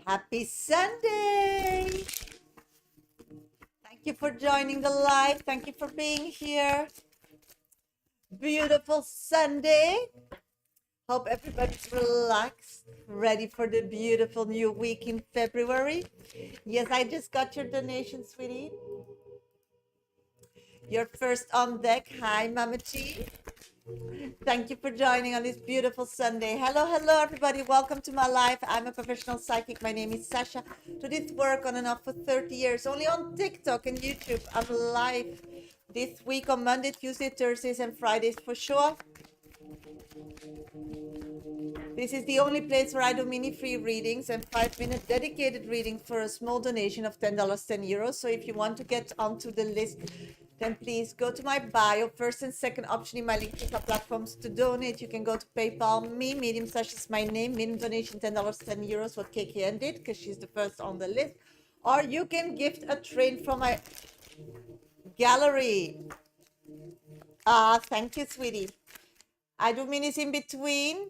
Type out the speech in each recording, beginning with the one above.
Happy Sunday! Thank you for joining the live. Thank you for being here. Beautiful Sunday. Hope everybody's relaxed, ready for the beautiful new week in February. Yes, I just got your donation, sweetie. You're first on deck. Hi, Mama G. Thank you for joining on this beautiful Sunday. Hello, hello, everybody. Welcome to my life. I'm a professional psychic. My name is Sasha. Do this work on and off for 30 years, only on TikTok and YouTube. I'm live this week on Monday, Tuesday, Thursdays, and Fridays for sure. This is the only place where I do mini free readings and 5-minute dedicated readings for a small donation of $10, €10. So if you want to get onto the list, then please go to my bio, first and second option in my link to platforms to donate. You can go to PayPal me, Medium Sasha is my name, minimum donation $10, €10, what KKN did, because she's the first on the list. Or you can gift a train from my gallery. Thank you, sweetie. I do minis in between.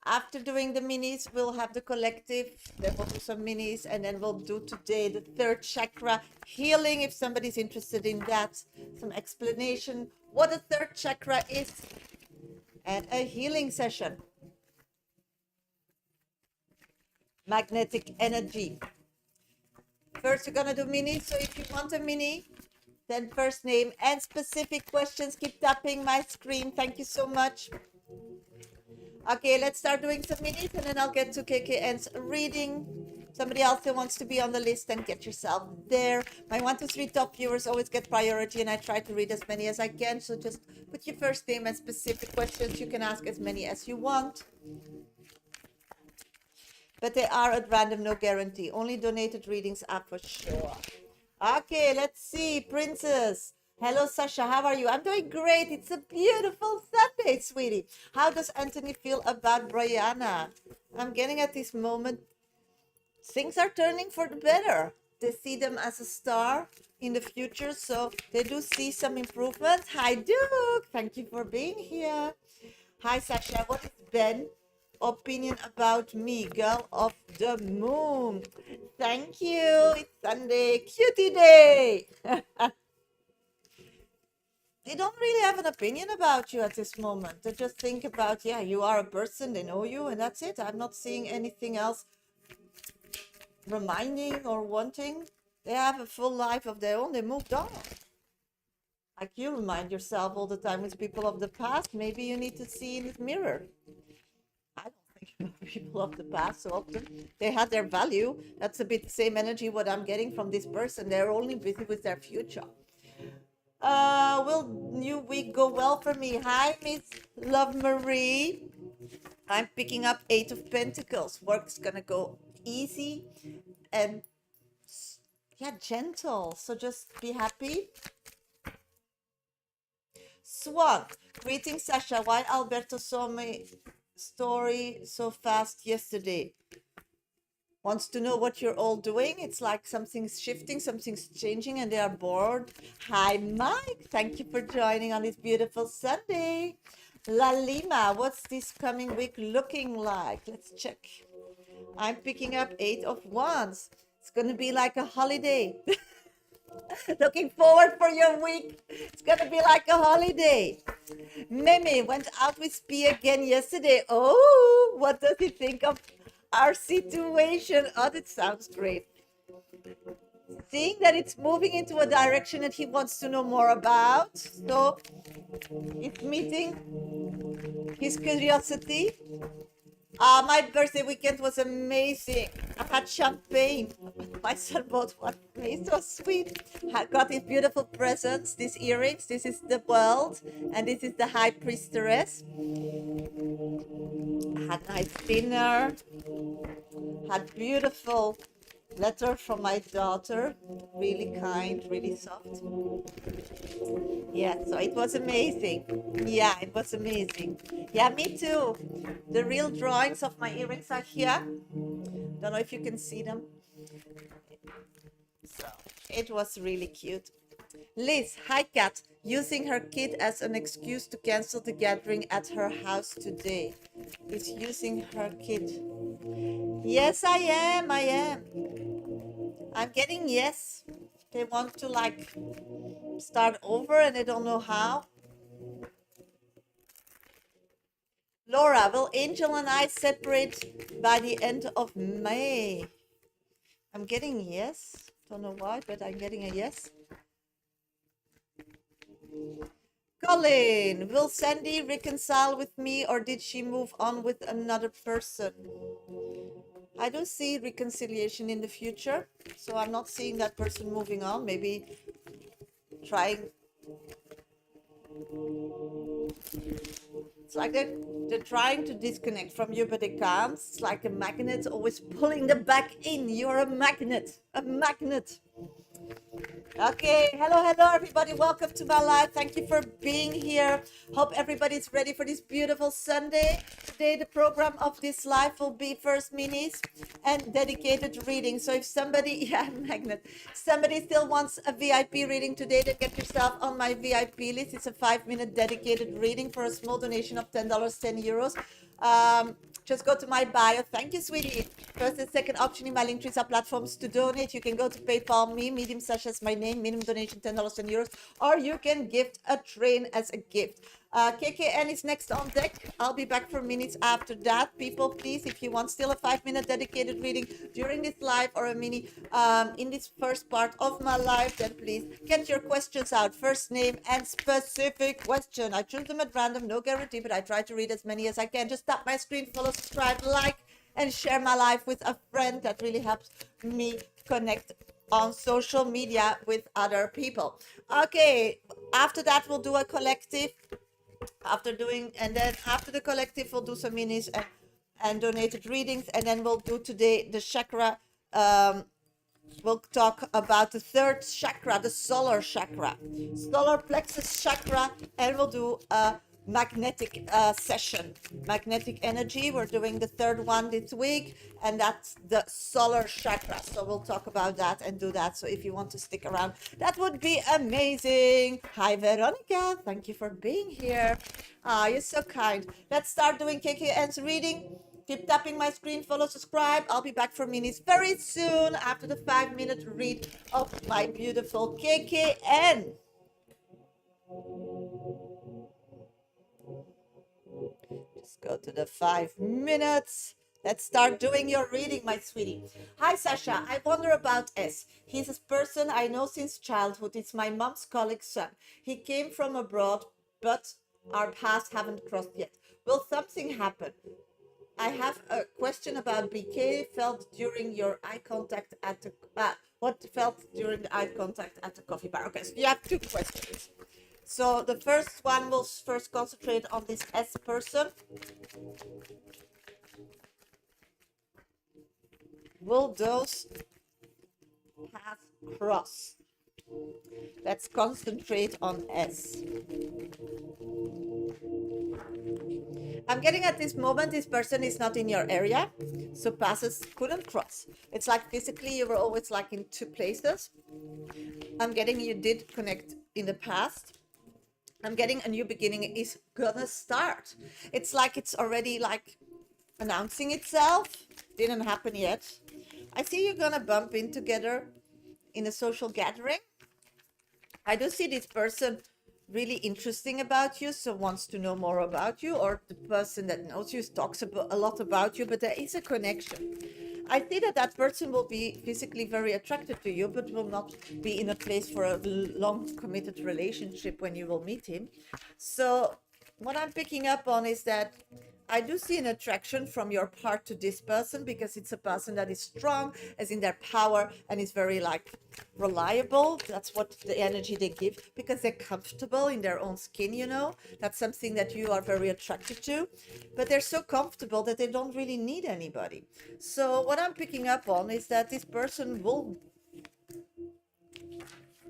After doing the minis, we'll have the collective, then we'll do some minis, and then we'll do today the third chakra healing, if somebody's interested in that. Some explanation what a third chakra is, and a healing session. Magnetic energy. First, we're gonna do minis, so if you want a mini, then first name and specific questions. Keep tapping my screen. Thank you so much. Okay, let's start doing some minis and then I'll get to KKN's reading. Somebody else who wants to be on the list, then get yourself there. My 1, 2, 3 top viewers always get priority and I try to read as many as I can. So just put your first name and specific questions. You can ask as many as you want. But they are at random, no guarantee. Only donated readings are for sure. Okay, let's see. Princess. Hello, Sasha. How are you? I'm doing great. It's a beautiful Sunday, sweetie. How does Anthony feel about Brianna? I'm getting at this moment, things are turning for the better. They see them as a star in the future, so they do see some improvement. Hi, Duke. Thank you for being here. Hi, Sasha. What is Ben's opinion about me, girl of the moon? Thank you. It's Sunday. Cutie day. They don't really have an opinion about you at this moment. They just think about, yeah, you are a person, they know you, and that's it. I'm not seeing anything else reminding or wanting. They have a full life of their own. They moved on. Like you remind yourself all the time with people of the past. Maybe you need to see in the mirror. I don't think about people of the past so often. They had their value. That's a bit the same energy what I'm getting from this person. They're only busy with their future. Will new week go well for me? Hi, Miss Love Marie. I'm picking up 8 of Pentacles. Work's gonna go easy and yeah, gentle. So just be happy. Swan. Greetings, Sasha. Why Alberto saw my story so fast yesterday? Wants to know what you're all doing. It's like something's shifting, something's changing, and they are bored. Hi, Mike. Thank you for joining on this beautiful Sunday. La Lima, what's this coming week looking like? Let's check. I'm picking up 8 of Wands. It's going to be like a holiday. Looking forward for your week. It's going to be like a holiday. Mimi went out with P again yesterday. Oh, what does he think of our situation? Oh, that sounds great. Seeing that it's moving into a direction that he wants to know more about. So it's meeting his curiosity. My birthday weekend was amazing. I had champagne. My son bought one for me. So sweet. I got these beautiful presents, these earrings. This is the world, and this is the High Priestess. Had nice dinner. Had beautiful letter from my daughter. Really kind, really soft. Yeah, so it was amazing. Yeah, it was amazing. Yeah, me too. The real drawings of my earrings are here. Don't know if you can see them. So it was really cute. Liz, hi Kat, using her kid as an excuse to cancel the gathering at her house today. Is using her kid. Yes, I am. I am. I'm getting yes. They want to like start over and they don't know how. Laura, will Angel and I separate by the end of May? I'm getting yes. Don't know why, but I'm getting a yes. Colin, will Sandy reconcile with me or did she move on with another person? I don't see reconciliation in the future, so I'm not seeing that person moving on. Maybe trying. It's like they're trying to disconnect from you, but they can't. It's like a magnet always pulling them back in. You're a magnet, a magnet. Okay, hello everybody, welcome to my live. Thank you for being here. Hope everybody's ready for this beautiful Sunday. Today the program of this live will be first minis and dedicated reading. So if somebody, yeah, magnet, somebody still wants a VIP reading today, then get yourself on my VIP list. It's a 5-minute dedicated reading for a small donation of $10, €10. Just go to my bio. Thank you, sweetie. First and second option in my link trees are platforms to donate. You can go to PayPal me, medium Sasha is my name, minimum donation $10, €10, or you can gift a train as a gift. KKN is next on deck. I'll be back for minutes after that. People, please, if you want still a 5-minute dedicated reading during this live or a mini in this first part of my life, then please get your questions out. First name and specific question. I choose them at random, no guarantee, but I try to read as many as I can. Just tap my screen, follow, subscribe, like, and share my life with a friend. That really helps me connect on social media with other people. Okay, after that, we'll do a collective. After the collective, we'll do some minis and donated readings, and then we'll do today the chakra. We'll talk about the third chakra, the solar chakra, solar plexus chakra, and we'll do a magnetic session, magnetic energy. We're doing the third one this week, and that's the solar chakra. So we'll talk about that and do that. So if you want to stick around, that would be amazing. Hi, Veronica. Thank you for being here. You're so kind. Let's start doing KKN's reading. Keep tapping my screen, follow, subscribe. I'll be back for minis very soon after the 5-minute read of my beautiful KKN. Just go to the 5 minutes. Let's start doing your reading, my sweetie. Hi, Sasha. I wonder about S. He's a person I know since childhood. It's my mom's colleague's son. He came from abroad, but our paths haven't crossed yet. Will something happen? I have a question about BK felt during your eye contact at the what felt during the eye contact at the coffee bar. Okay, so you have 2 questions. So the first one will first concentrate on this S person. Will those paths cross? Let's concentrate on S. I'm getting at this moment, this person is not in your area, so passes couldn't cross. It's like physically you were always like in 2 places. I'm getting you did connect in the past. I'm getting a new beginning is gonna start. It's like it's already like announcing itself. Didn't happen yet. I see you're gonna bump in together in a social gathering. I do see this person really interesting about you, so wants to know more about you, or the person that knows you talks a lot about you, but there is a connection. I see that that person will be physically very attracted to you, but will not be in a place for a long committed relationship when you will meet him. So what I'm picking up on is that I do see an attraction from your part to this person, because it's a person that is strong, as in their power, and is very like reliable. That's what the energy they give, because they're comfortable in their own skin, you know. That's something that you are very attracted to, but they're so comfortable that they don't really need anybody. So what I'm picking up on is that this person will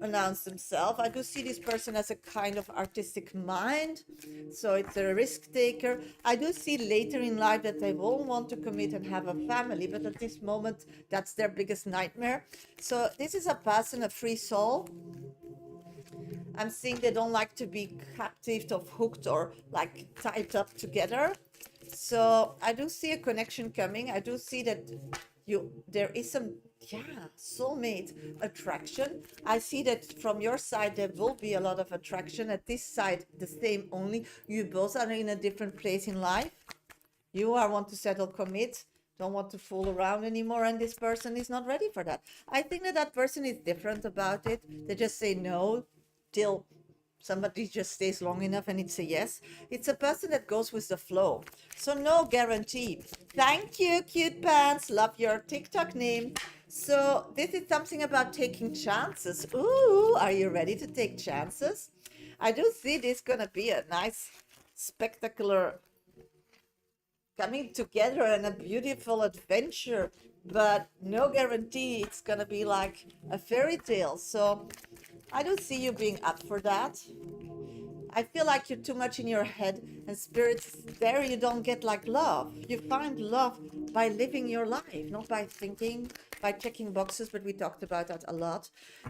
announce themselves. I do see this person as a kind of artistic mind, so it's a risk taker. I do see later in life that they will want to commit and have a family, but at this moment that's their biggest nightmare. So this is a person, a free soul. I'm seeing they don't like to be captive or hooked or like tied up together. So I do see a connection coming. I do see that there is some, yeah, soulmate attraction. I see that from your side there will be a lot of attraction. At this side, the same, only you both are in a different place in life. You are want to settle, commit, don't want to fool around anymore, and this person is not ready for that. I think that that person is different about it. They just say no till somebody just stays long enough and it's a yes. It's a person that goes with the flow. So no guarantee. Thank you, cute pants. Love your TikTok name. So this is something about taking chances. Ooh, are you ready to take chances? I do see this gonna be a nice, spectacular coming together and a beautiful adventure, but no guarantee it's gonna be like a fairy tale. So I don't see you being up for that. I feel like you're too much in your head, and spirits there, you don't get like love. You find love by living your life, not by thinking, by checking boxes, but we talked about that a lot.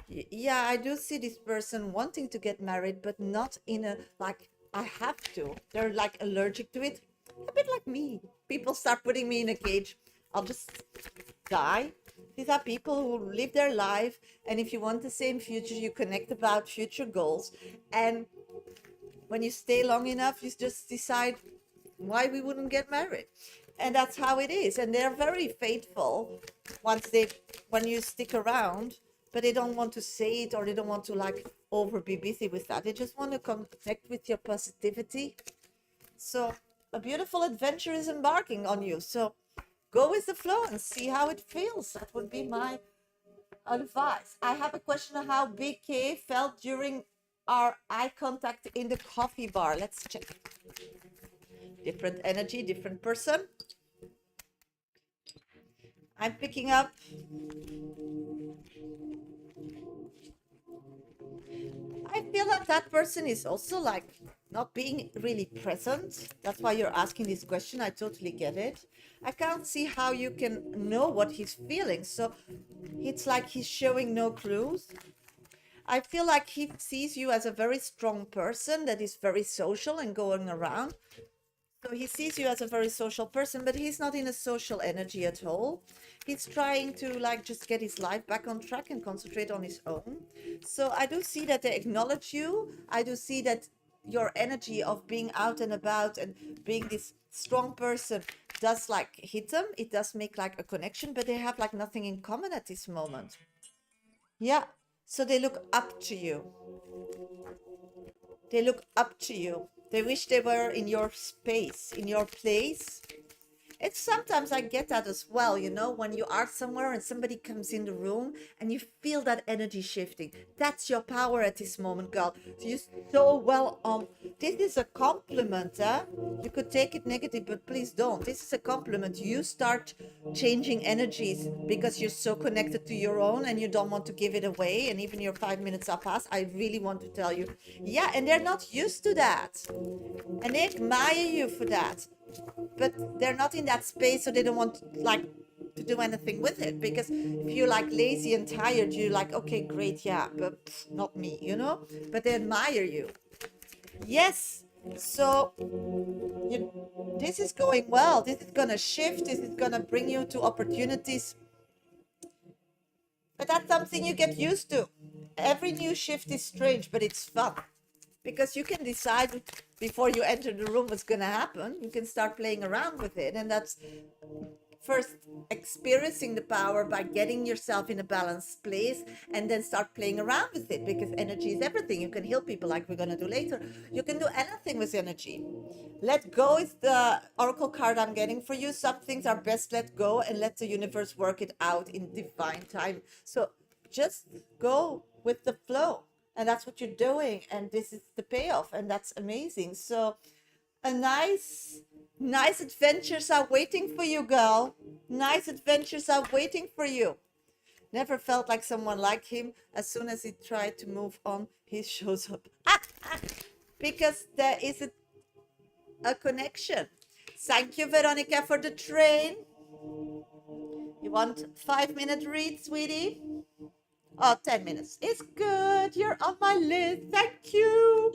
Yeah, I do see this person wanting to get married, but not in a like I have to. They're like allergic to it. A bit like me. People start putting me in a cage, I'll just die. These are people who live their life, and if you want the same future, you connect about future goals. And when you stay long enough, you just decide why we wouldn't get married. And that's how it is. And they're very faithful when you stick around, but they don't want to say it, or they don't want to like over be busy with that. They just want to connect with your positivity. So a beautiful adventure is embarking on you. So go with the flow and see how it feels. That would be my advice. I have a question of how BK felt during our eye contact in the coffee bar. Let's check. Different energy, different person. I'm picking up. I feel like that person is also like not being really present. That's why you're asking this question. I totally get it. I can't see how you can know what he's feeling. So it's like he's showing no clues. I feel like he sees you as a very strong person that is very social and going around. So he sees you as a very social person, but he's not in a social energy at all. He's trying to like just get his life back on track and concentrate on his own. So I do see that they acknowledge you. I do see that your energy of being out and about and being this strong person does like hit them. It does make like a connection, but they have like nothing in common at this moment. Yeah. So they look up to you. They look up to you. They wish they were in your space, in your place. It's sometimes I get that as well, you know, when you are somewhere and somebody comes in the room and you feel that energy shifting. That's your power at this moment, girl. So you're so well on. This is a compliment, huh? You could take it negative, but please don't. This is a compliment. You start changing energies because you're so connected to your own and you don't want to give it away. And even your 5 minutes are past, I really want to tell you. Yeah, and they're not used to that. And they admire you for that. But they're not in that space, so they don't want like to do anything with it, because if you're like lazy and tired, you're like, okay, great, yeah, but not me, you know. But they admire you. Yes. So this is going well. This is gonna shift. This is gonna bring you to opportunities, but that's something you get used to. Every new shift is strange, but it's fun, because you can decide before you enter the room what's going to happen. You can start playing around with it. And that's first experiencing the power by getting yourself in a balanced place, and then start playing around with it, because energy is everything. You can heal people like we're going to do later. You can do anything with energy. Let go is the oracle card I'm getting for you. Some things are best let go and let the universe work it out in divine time. So just go with the flow. And that's what you're doing. And this is the payoff. And that's amazing. So a nice adventures are waiting for you, girl. Nice adventures are waiting for you. Never felt like someone like him. As soon as he tried to move on, he shows up. Because there is a connection. Thank you, Veronica, for the train. You want 5-minute read, sweetie? Oh, 10 minutes. It's good. You're on my list. Thank you.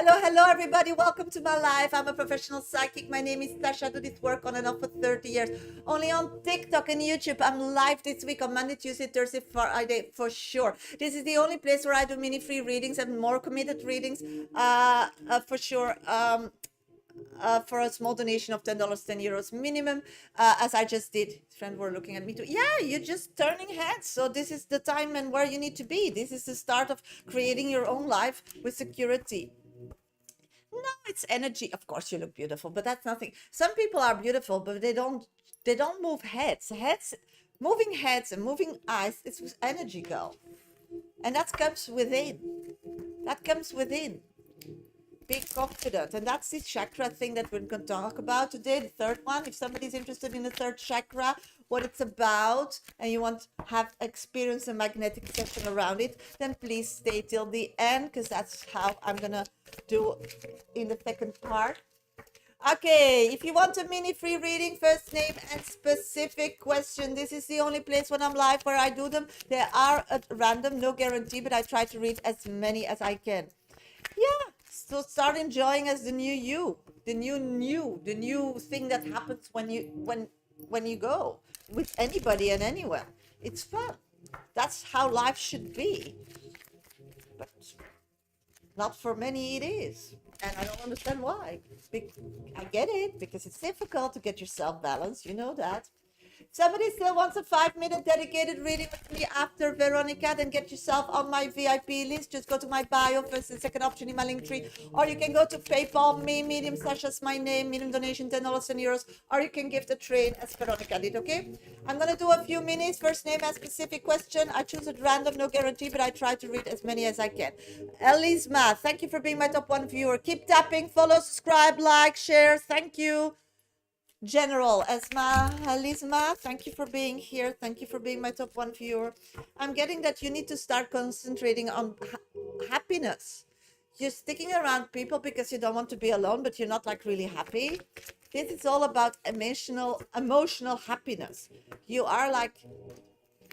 Hello, everybody. Welcome to my life. I'm a professional psychic. My name is Shasha. I do this work on and off for 30 years. Only on TikTok and YouTube. I'm live this week on Monday, Tuesday, Thursday, Friday for sure. This is the only place where I do mini free readings and more committed readings for sure. For a small donation of $10, €10 minimum, as I just did. Friends were looking at me too. Yeah, you're just turning heads. So this is the time and where you need to be. This is the start of creating your own life with security. No, it's energy. Of course, you look beautiful, but that's nothing. Some people are beautiful, but they don't move heads. Moving heads and moving eyes. It's with energy, girl, and that comes within. That comes within. Be confident, and that's the chakra thing that we're going to talk about today, the third one. If somebody's interested in the third chakra, what it's about, and you want to have experience a magnetic session around it, then please stay till the end, because that's how I'm gonna do in the second part. Okay, if you want a mini free reading, first name and specific question, this is the only place when I'm live where I do them. They are at random, no guarantee, but I try to read as many as I can. Yeah, so start enjoying as the new you, the new thing that happens when you go with anybody and anywhere. It's fun. That's how life should be. But not for many it is. And I don't understand why. I get it, because it's difficult to get yourself balanced. You know that. Somebody still wants a 5-minute dedicated reading with me after Veronica, then get yourself on my VIP list. Just go to my bio, first and second option in my link tree, or you can go to PayPal me, Medium Sasha's my name, minimum donation $10 and euros, or you can give the train as Veronica did. Okay, I'm gonna do a few minutes. First name and specific question. I choose at random, no guarantee, but I try to read as many as I can. Elisma, thank you for being my top 1 viewer. Keep tapping, follow, subscribe, like, share. Thank you. General Elisma, thank you for being here. Thank you for being my top 1 viewer. I'm getting that you need to start concentrating on happiness. You're sticking around people because you don't want to be alone, but you're not like really happy. This is all about emotional happiness. You are like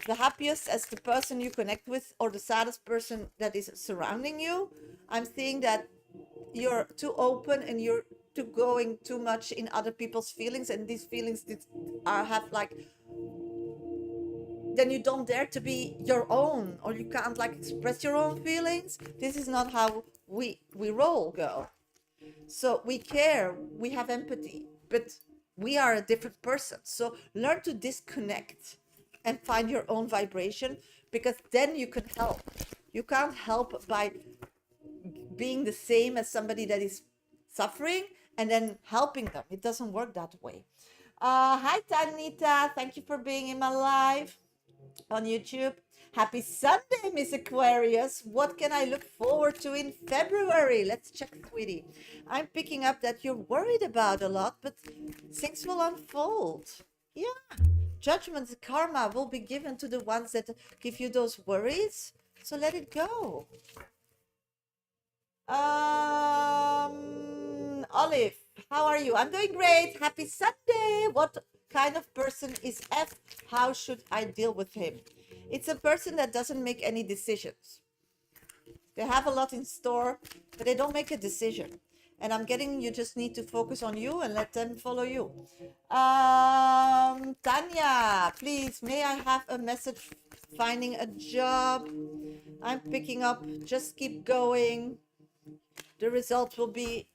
the happiest as the person you connect with, or the saddest person that is surrounding you. I'm seeing that you're too open and you're going too much in other people's feelings, and these feelings have like, then you don't dare to be your own, or you can't like express your own feelings. This is not how we roll, girl. So we care, we have empathy, but we are a different person. So learn to disconnect and find your own vibration, because then you can help. You can't help by being the same as somebody that is suffering and then helping them. It doesn't work that way. Hi Tanita, thank you for being in my live on YouTube. Happy Sunday, Miss Aquarius. What can I look forward to in February? Let's check, sweetie. I'm picking up that you're worried about a lot, but things will unfold. Yeah, judgment, karma will be given to the ones that give you those worries. So let it go. Olive, how are you? I'm doing great. Happy Sunday. What kind of person is F? How should I deal with him? It's a person that doesn't make any decisions. They have a lot in store, but they don't make a decision. And I'm getting, you just need to focus on you and let them follow you. Tanya, please, may I have a message finding a job? I'm picking up, just keep going. The results will be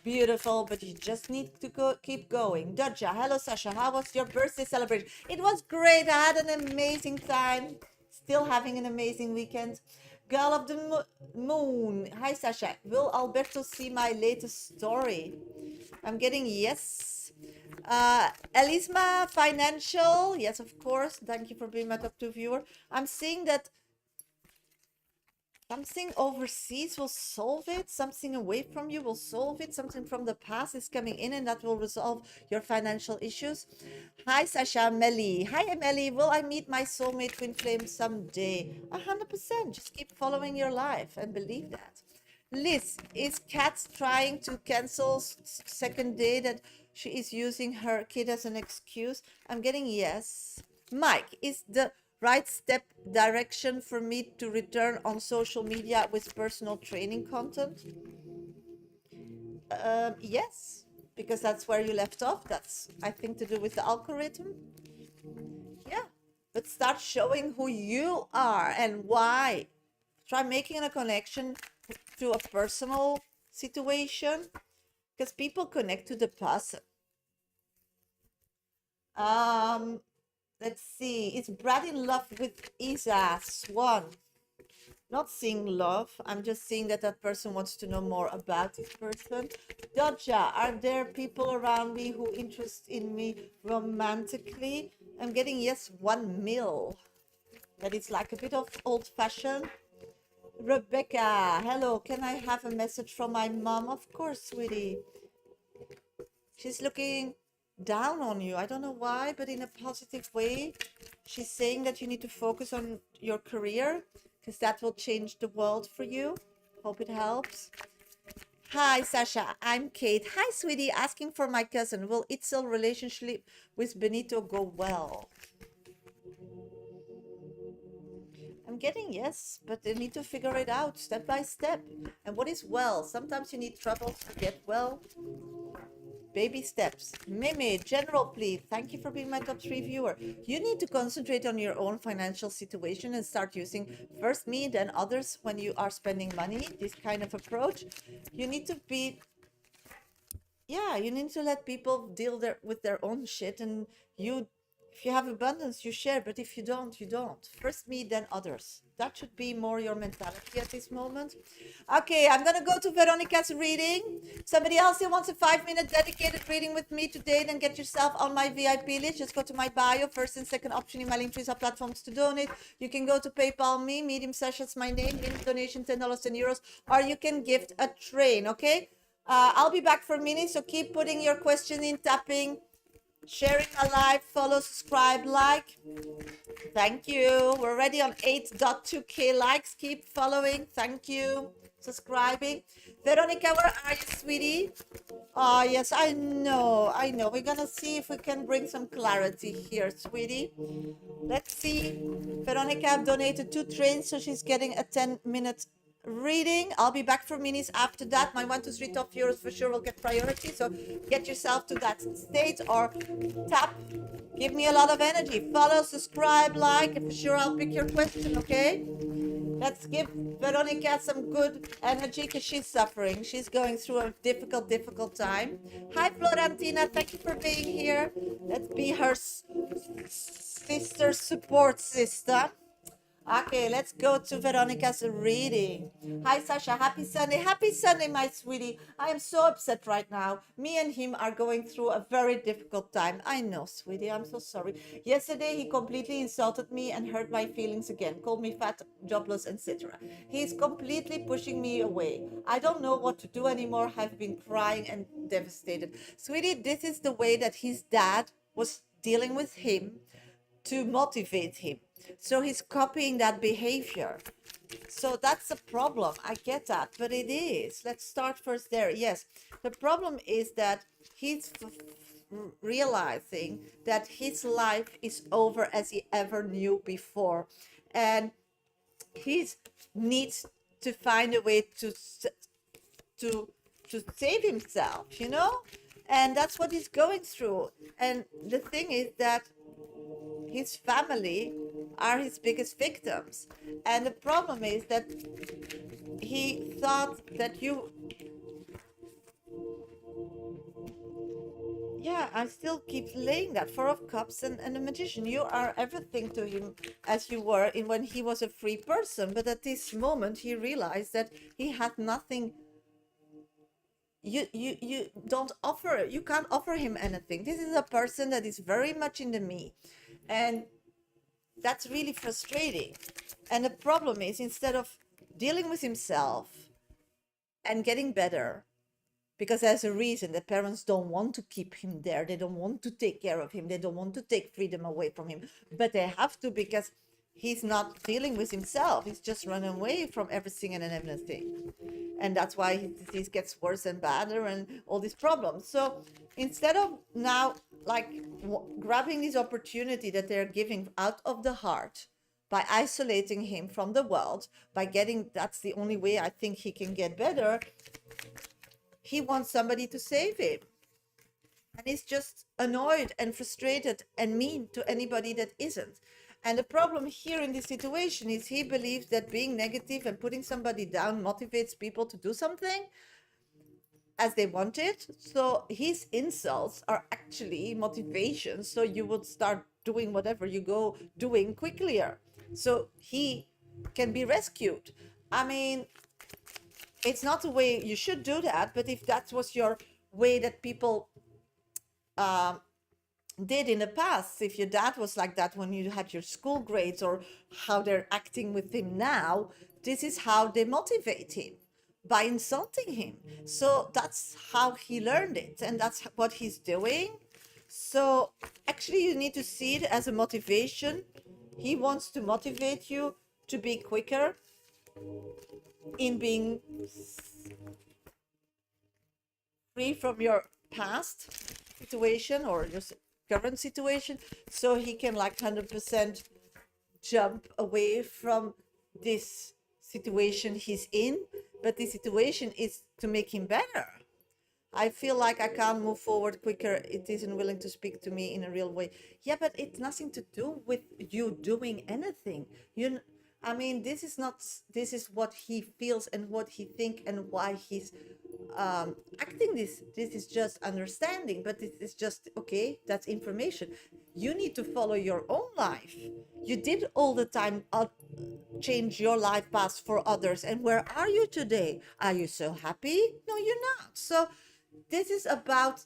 beautiful, but you just need to keep going. Dodja, hello Sasha, how was your birthday celebration? It was great. I had an amazing time. Still having an amazing weekend. Girl of the moon. Hi Sasha, will Alberto see my latest story? I'm getting yes. Elisma, financial. Yes, of course. Thank you for being my top 2 viewer. I'm seeing that something overseas will solve it. Something away from you will solve it. Something from the past is coming in, and that will resolve your financial issues. Hi, Sasha. Melly. Hi, Melly. Will I meet my soulmate twin flame someday? 100%. Just keep following your life and believe that. Liz, is Kat trying to cancel second day that she is using her kid as an excuse? I'm getting yes. Mike, is the right step direction for me to return on social media with personal training content? Yes, because that's where you left off. That's, I think, to do with the algorithm. Yeah, but start showing who you are and why. Try making a connection to a personal situation, because people connect to the person. Um, let's see. Is Brad in love with Isa? Swan. Not seeing love. I'm just seeing that that person wants to know more about this person. Dodja, are there people around me who interest in me romantically? I'm getting yes, 1 mil. That is like a bit of old-fashioned. Rebecca, hello. Can I have a message from my mom? Of course, sweetie. She's looking down on you. I don't know why, but in a positive way. She's saying that you need to focus on your career because that will change the world for you. Hope it helps. Hi, Sasha. I'm Kate. Hi, sweetie. Asking for my cousin. Will Itzel relationship with Benito go well? I'm getting yes, but they need to figure it out step by step. And what is well? Sometimes you need troubles to get well. Baby steps. Mimi, general plea. Thank you for being my top 3 viewer. You need to concentrate on your own financial situation and start using first me, then others when you are spending money. This kind of approach. You need to be, yeah, you need to let people deal with their own shit. And you, if you have abundance, you share. But if you don't, you don't. First me, then others. That should be more your mentality at this moment. Okay, I'm going to go to Veronica's reading. Somebody else who wants a 5-minute dedicated reading with me today, then get yourself on my VIP list. Just go to my bio. First and second option in my link trees are platforms to donate. You can go to PayPal me, Medium Sessions, my name, minimum donation $10 and euros, or you can gift a train, okay? I'll be back for a minute, so keep putting your question in, tapping, sharing my live, follow, subscribe, like. Thank you. We're already on 8.2k likes. Keep following. Thank you. Subscribing. Veronica, where are you, sweetie? Oh, yes, I know. I know. We're going to see if we can bring some clarity here, sweetie. Let's see. Veronica, I've donated 2 trains, so she's getting a 10-minute reading. I'll be back for minutes after that. My 1, 2, 3 top viewers for sure will get priority. So get yourself to that state or tap. Give me a lot of energy. Follow, subscribe, like, and for sure I'll pick your question, okay? Let's give Veronica some good energy because she's suffering. She's going through a difficult time. Hi, Florentina. Thank you for being here. Let's be her sister support system. Okay, let's go to Veronica's reading. Hi, Sasha. Happy Sunday. Happy Sunday, my sweetie. I am so upset right now. Me and him are going through a very difficult time. I know, sweetie. I'm so sorry. Yesterday, he completely insulted me and hurt my feelings again. Called me fat, jobless, etc. He's completely pushing me away. I don't know what to do anymore. I've been crying and devastated. Sweetie, this is the way that his dad was dealing with him to motivate him. So he's copying that behavior. So that's a problem. I get that, but it is. Let's start first there. Yes, the problem is that he's realizing that his life is over as he ever knew before, and he needs to find a way to save himself, you know, and that's what he's going through. And the thing is that his family are his biggest victims. And the problem is that he thought that you... Yeah, I still keep laying that. 4 of Cups and the Magician. You are everything to him as you were in when he was a free person. But at this moment, he realized that he had nothing. You don't offer, you can't offer him anything. This is a person that is very much in the me. And that's really frustrating. And the problem is, instead of dealing with himself and getting better, because there's a reason that parents don't want to keep him there. They don't want to take care of him. They don't want to take freedom away from him. But they have to, because he's not dealing with himself. He's just running away from everything and everything. And that's why his disease gets worse and badder and all these problems. So instead of now like grabbing this opportunity that they're giving out of the heart by isolating him from the world, by getting, that's the only way I think he can get better. he wants somebody to save him. And he's just annoyed and frustrated and mean to anybody that isn't. And the problem here in this situation is he believes that being negative and putting somebody down motivates people to do something as they want it. So his insults are actually motivation. So you would start doing whatever you go doing quicker. So he can be rescued. I mean, it's not the way you should do that, but if that was your way that people did in the past, if your dad was like that when you had your school grades, or how they're acting with him now, this is how they motivate him, by insulting him. So that's how he learned it, and that's what he's doing. So actually you need to see it as a motivation. He wants to motivate you to be quicker in being free from your past situation or your current situation, so he can like 100% jump away from this situation he's in. But the situation is to make him better. I feel like I can't move forward quicker. It isn't willing to speak to me in a real way. Yeah, but it's nothing to do with you doing anything. I mean, this is not, this is what he feels and what he thinks and why he's acting this. This is just understanding, but this is just, okay, that's information. You need to follow your own life. You did all the time change your life path for others. And where are you today? Are you so happy? No, you're not. So this is about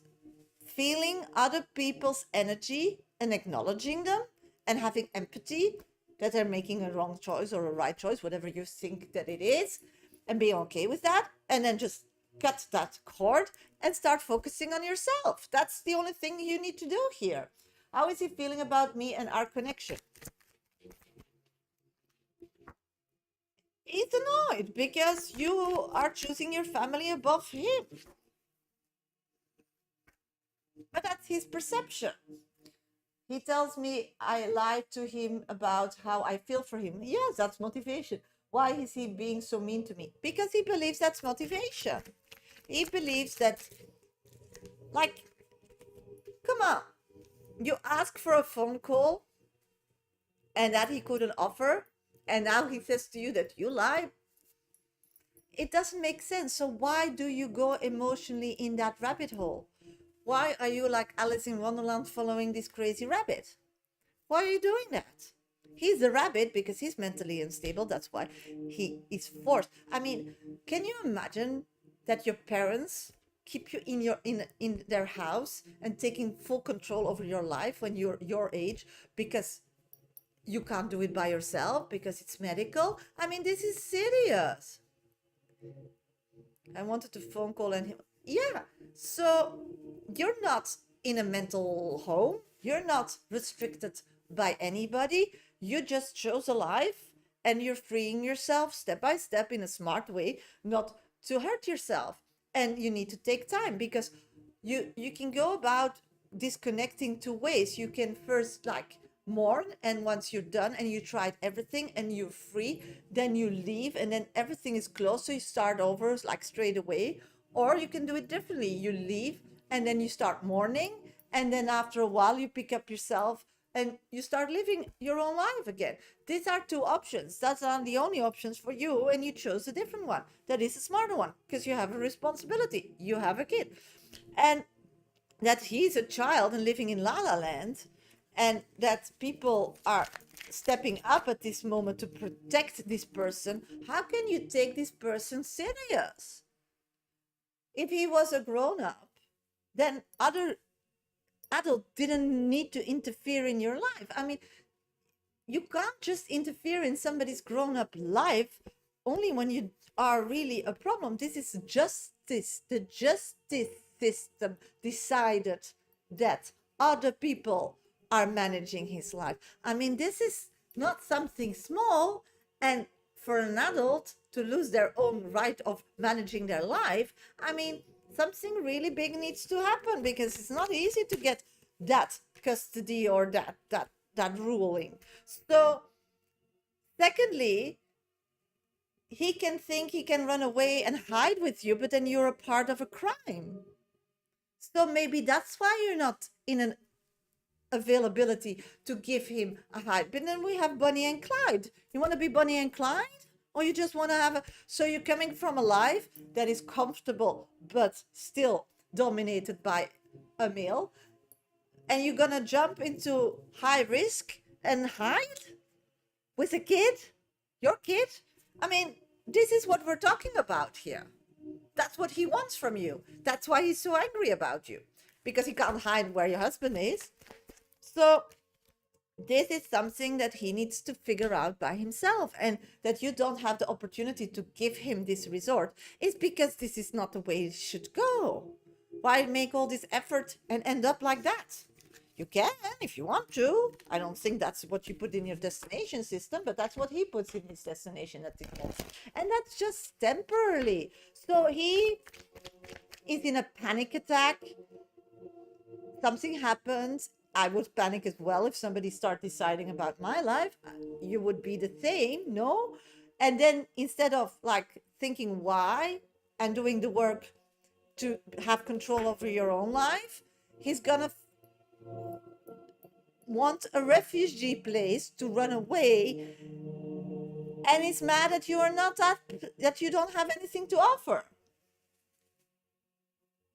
feeling other people's energy and acknowledging them and having empathy that they're making a wrong choice or a right choice, whatever you think that it is, and being okay with that. And then just cut that cord and start focusing on yourself. That's the only thing you need to do here. How is he feeling about me and our connection? He's annoyed because you are choosing your family above him. But that's his perception. He tells me I lied to him about how I feel for him. Yes, that's motivation. Why is he being so mean to me? Because he believes that's motivation. He believes that, like, come on, you ask for a phone call and that he couldn't offer, and now he says to you that you lie. It doesn't make sense. So why do you go emotionally in that rabbit hole? Why are you like Alice in Wonderland following this crazy rabbit? Why are you doing that? He's a rabbit because he's mentally unstable. That's why he is forced. I mean, can you imagine that your parents keep you in their house and taking full control over your life when you're your age because you can't do it by yourself because it's medical? I mean, this is serious. I wanted to phone call and yeah. So you're not in a mental home. You're not restricted by anybody. You just chose a life and you're freeing yourself step by step in a smart way, not to hurt yourself. And you need to take time because you can go about disconnecting two ways. You can first like mourn, and once you're done and you tried everything and you're free, then you leave and then everything is closed, so you start over like straight away. Or you can do it differently. You leave and then you start mourning, and then after a while you pick up yourself and you start living your own life again. These are two options. That's not the only options for you, and you chose a different one. That is a smarter one because you have a responsibility. You have a kid, and that he's a child and living in La La Land, and that people are stepping up at this moment to protect this person. How can you take this person serious? If he was a grown-up, then other adult didn't need to interfere in your life. I mean, you can't just interfere in somebody's grown-up life only when you are really a problem. This is justice. The justice system decided that other people are managing his life. I mean, this is not something small, and for an adult to lose their own right of managing their life, I mean, something really big needs to happen, because it's not easy to get that custody or that ruling. So secondly, he can think he can run away and hide with you, but then you're a part of a crime. So maybe that's why you're not in an availability to give him a hide. But then we have Bonnie and Clyde. You want to be Bonnie and Clyde? Or you just want to have a... So you're coming from a life that is comfortable, but still dominated by a male. And you're going to jump into high risk and hide with a kid? Your kid? I mean, this is what we're talking about here. That's what he wants from you. That's why he's so angry about you. Because he can't hide where your husband is. So this is something that he needs to figure out by himself, and that you don't have the opportunity to give him this resort is because this is not the way it should go. Why make all this effort and end up like that? You can if you want to. I don't think that's what you put in your destination system, but that's what he puts in his destination at the moment. And that's just temporarily. So he is in a panic attack. Something happens. I would panic as well if somebody start deciding about my life. You would be the same, no? And then instead of like thinking why and doing the work to have control over your own life, he's gonna want a refugee place to run away, and he's mad that you are not that you don't have anything to offer.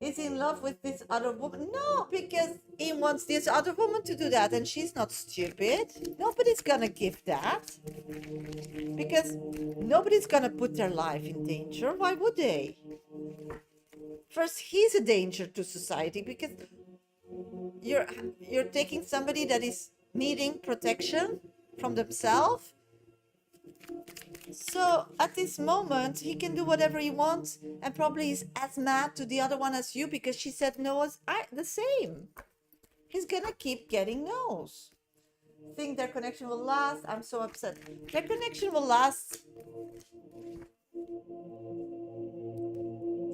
Is he in love with this other woman? No, because he wants this other woman to do that, and she's not stupid. Nobody's gonna give that, because nobody's gonna put their life in danger. Why would they? First, he's a danger to society, because you're taking somebody that is needing protection from themselves. So at this moment, he can do whatever he wants, and probably is as mad to the other one as you, because she said no as the same. He's gonna keep getting no's. Think their connection will last? I'm so upset. Their connection will last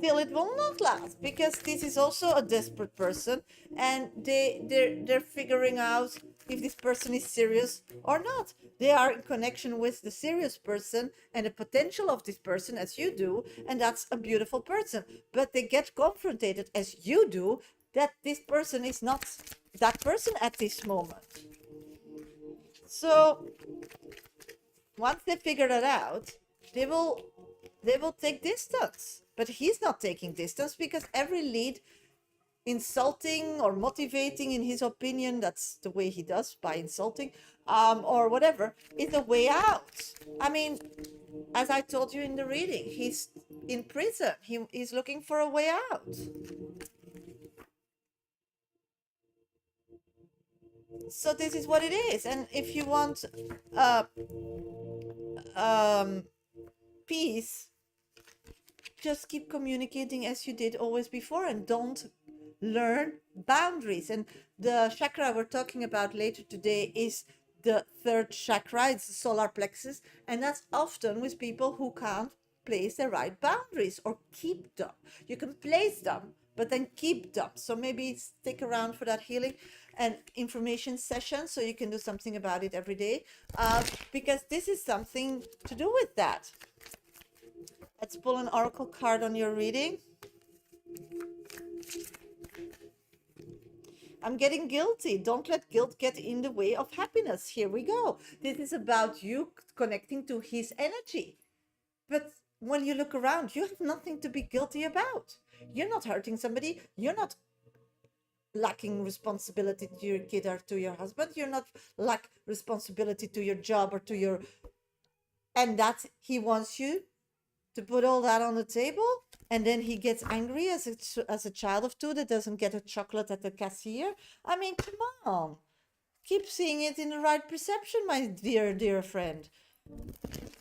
till it will not last, because this is also a desperate person, and they're figuring out if this person is serious or not. They are in connection with the serious person and the potential of this person, as you do, and that's a beautiful person. But they get confronted, as you do, that this person is not that person at this moment. So once they figure that out, they will take distance. But he's not taking distance, because every lead insulting or motivating, in his opinion, that's the way he does, by insulting, or whatever, is a way out. I mean, as I told you in the reading, he's in prison. He's looking for a way out. So this is what it is. And if you want peace, just keep communicating as you did always before, and don't learn boundaries. And the chakra we're talking about later today is the third chakra. It's the solar plexus, and that's often with people who can't place the right boundaries or keep them. You can place them, but then keep them. So maybe stick around for that healing and information session, so you can do something about it every day, because this is something to do with that. Let's pull an oracle card on your reading. I'm getting guilty. Don't let guilt get in the way of happiness. Here we go. This is about you connecting to his energy. But when you look around, you have nothing to be guilty about. You're not hurting somebody. You're not lacking responsibility to your kid or to your husband. You're not lack responsibility to your job or to your... And that he wants you to put all that on the table, and then he gets angry as a child of 2 that doesn't get a chocolate at the cashier. I mean, come on. Keep seeing it in the right perception, my dear friend.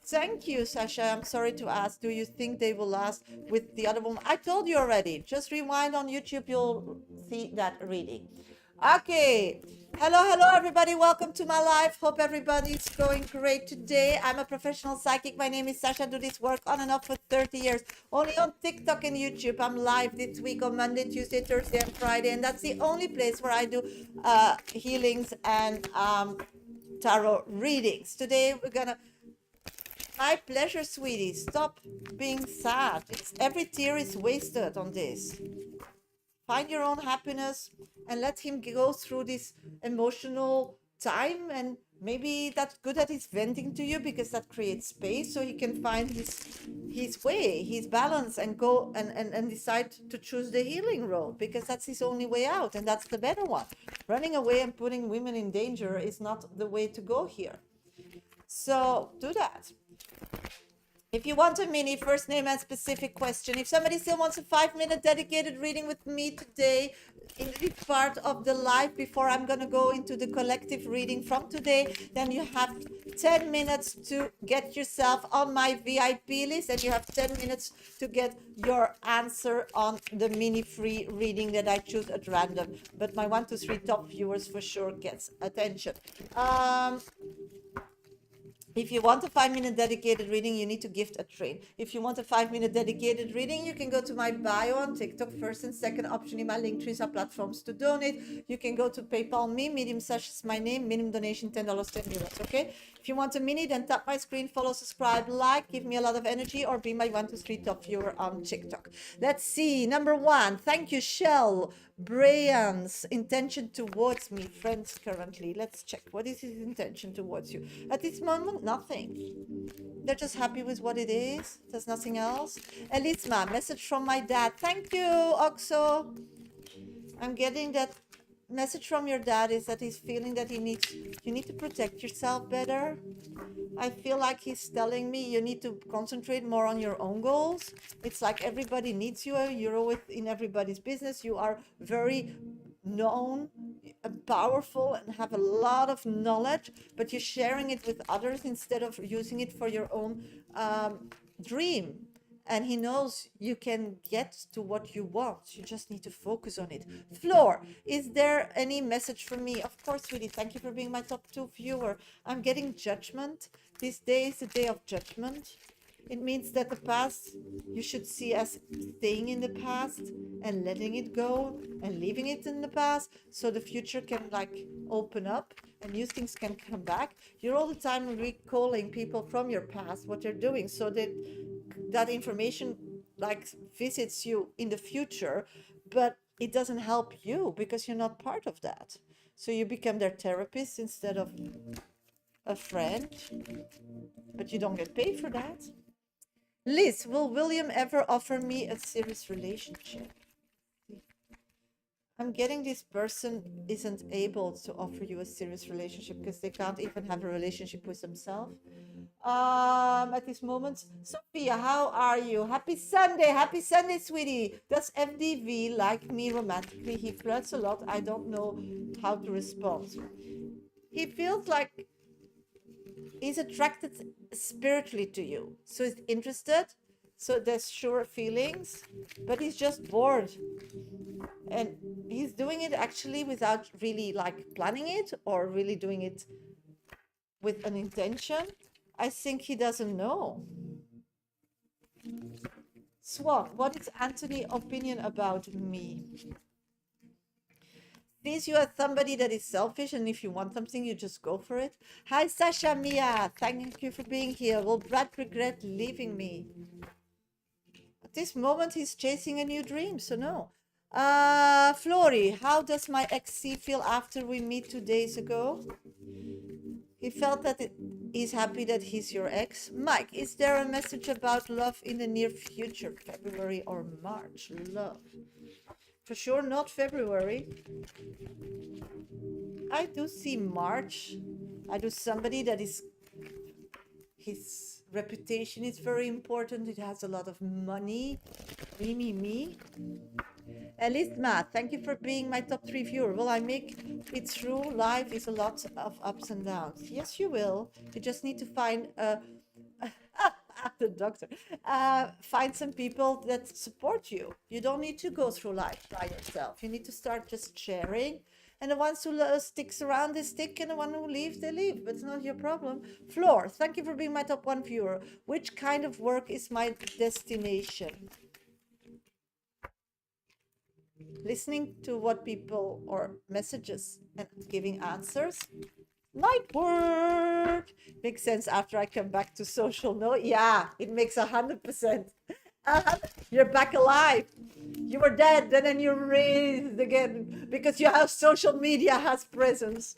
Thank you, Shasha. I'm sorry to ask, do you think they will last with the other woman? I told you already. Just rewind on YouTube. You'll see that reading. Okay. Hello, everybody. Welcome to my life. Hope everybody's going great today. I'm a professional psychic. My name is Shasha. I do this work on and off for 30 years. Only on TikTok and YouTube. I'm live this week on Monday, Tuesday, Thursday, and Friday. And that's the only place where I do healings and tarot readings. Today, we're going to My pleasure, sweetie. Stop being sad. Every tear is wasted on this. Find your own happiness and let him go through this emotional time, and maybe that's good that he's venting to you because that creates space so he can find his way, his balance, and go and decide to choose the healing road, because that's his only way out, and that's the better one. Running away and putting women in danger is not the way to go here. So do that. If you want a mini first name and specific question, if somebody still wants a 5-minute dedicated reading with me today in this part of the live before I'm going to go into the collective reading from today, then you have 10 minutes to get yourself on my VIP list, and you have 10 minutes to get your answer on the mini free reading that I choose at random. But my 1, 2, 3 top viewers for sure gets attention. If you want a 5-minute dedicated reading, you need to gift a train. If you want a 5-minute dedicated reading, you can go to my bio on TikTok. First and second option in my link trees are platforms to donate. You can go to PayPal me, Medium Sash is my name, minimum donation $10, €10, okay? If you want a mini, then tap my screen, follow, subscribe, like, give me a lot of energy, or be my 1, 2, 3 top viewer on TikTok. Let's see, number 1, thank you, Shell. Brian's intention towards me, friends currently. Let's check. What is his intention towards you? At this moment, nothing. They're just happy with what it is. There's nothing else. Elisma, message from my dad. Thank you, Oxo. I'm getting that message from your dad is that he's feeling that you need to protect yourself better. I feel like he's telling me you need to concentrate more on your own goals. It's like everybody needs you. You're always in everybody's business. You are very known, powerful, and have a lot of knowledge, but you're sharing it with others instead of using it for your own dream. And he knows you can get to what you want. You just need to focus on it. Floor, is there any message for me? Of course, sweetie. Thank you for being my top 2 viewer. I'm getting judgment. This day is a day of judgment. It means that the past you should see as staying in the past and letting it go and leaving it in the past, so the future can like open up and new things can come back. You're all the time recalling people from your past, what they're doing, so that information like visits you in the future, but it doesn't help you because you're not part of that. So you become their therapist instead of a friend, but you don't get paid for that. Liz, will William ever offer me a serious relationship? I'm getting this person isn't able to offer you a serious relationship because they can't even have a relationship with themselves. At this moment, Sophia, how are you? Happy Sunday, sweetie. Does FDV like me romantically? He flirts a lot. I don't know how to respond. He feels like he's attracted spiritually to you, so he's interested, so there's sure feelings, but he's just bored, and he's doing it actually without really like planning it or really doing it with an intention. I think he doesn't know. Swan, what is Anthony's opinion about me? Sees you as somebody that is selfish, and if you want something, you just go for it. Hi, Sasha Mia. Thank you for being here. Will Brad regret leaving me? At this moment, he's chasing a new dream, so no. Flory, how does my ex feel after we meet 2 days ago? He felt that he's happy that he's your ex. Mike, is there a message about love in the near future, February or March? Love. For sure not February. I do see March. I do somebody that is, his reputation is very important. It has a lot of money. Me. Elisma, thank you for being my top 3 viewer. Will I make it through? Life is a lot of ups and downs. Yes, you will. You just need to find the doctor. Find some people that support you. You don't need to go through life by yourself. You need to start just sharing. And the ones who sticks around, they stick, and the one who leaves, they leave. But it's not your problem. Floor, thank you for being my top 1 viewer. Which kind of work is my destination? Listening to what people or messages and giving answers. Night work. Makes sense after I come back to social. No, yeah, it makes 100%. You're back alive. You were dead, and then you're raised again because you have social media has presence.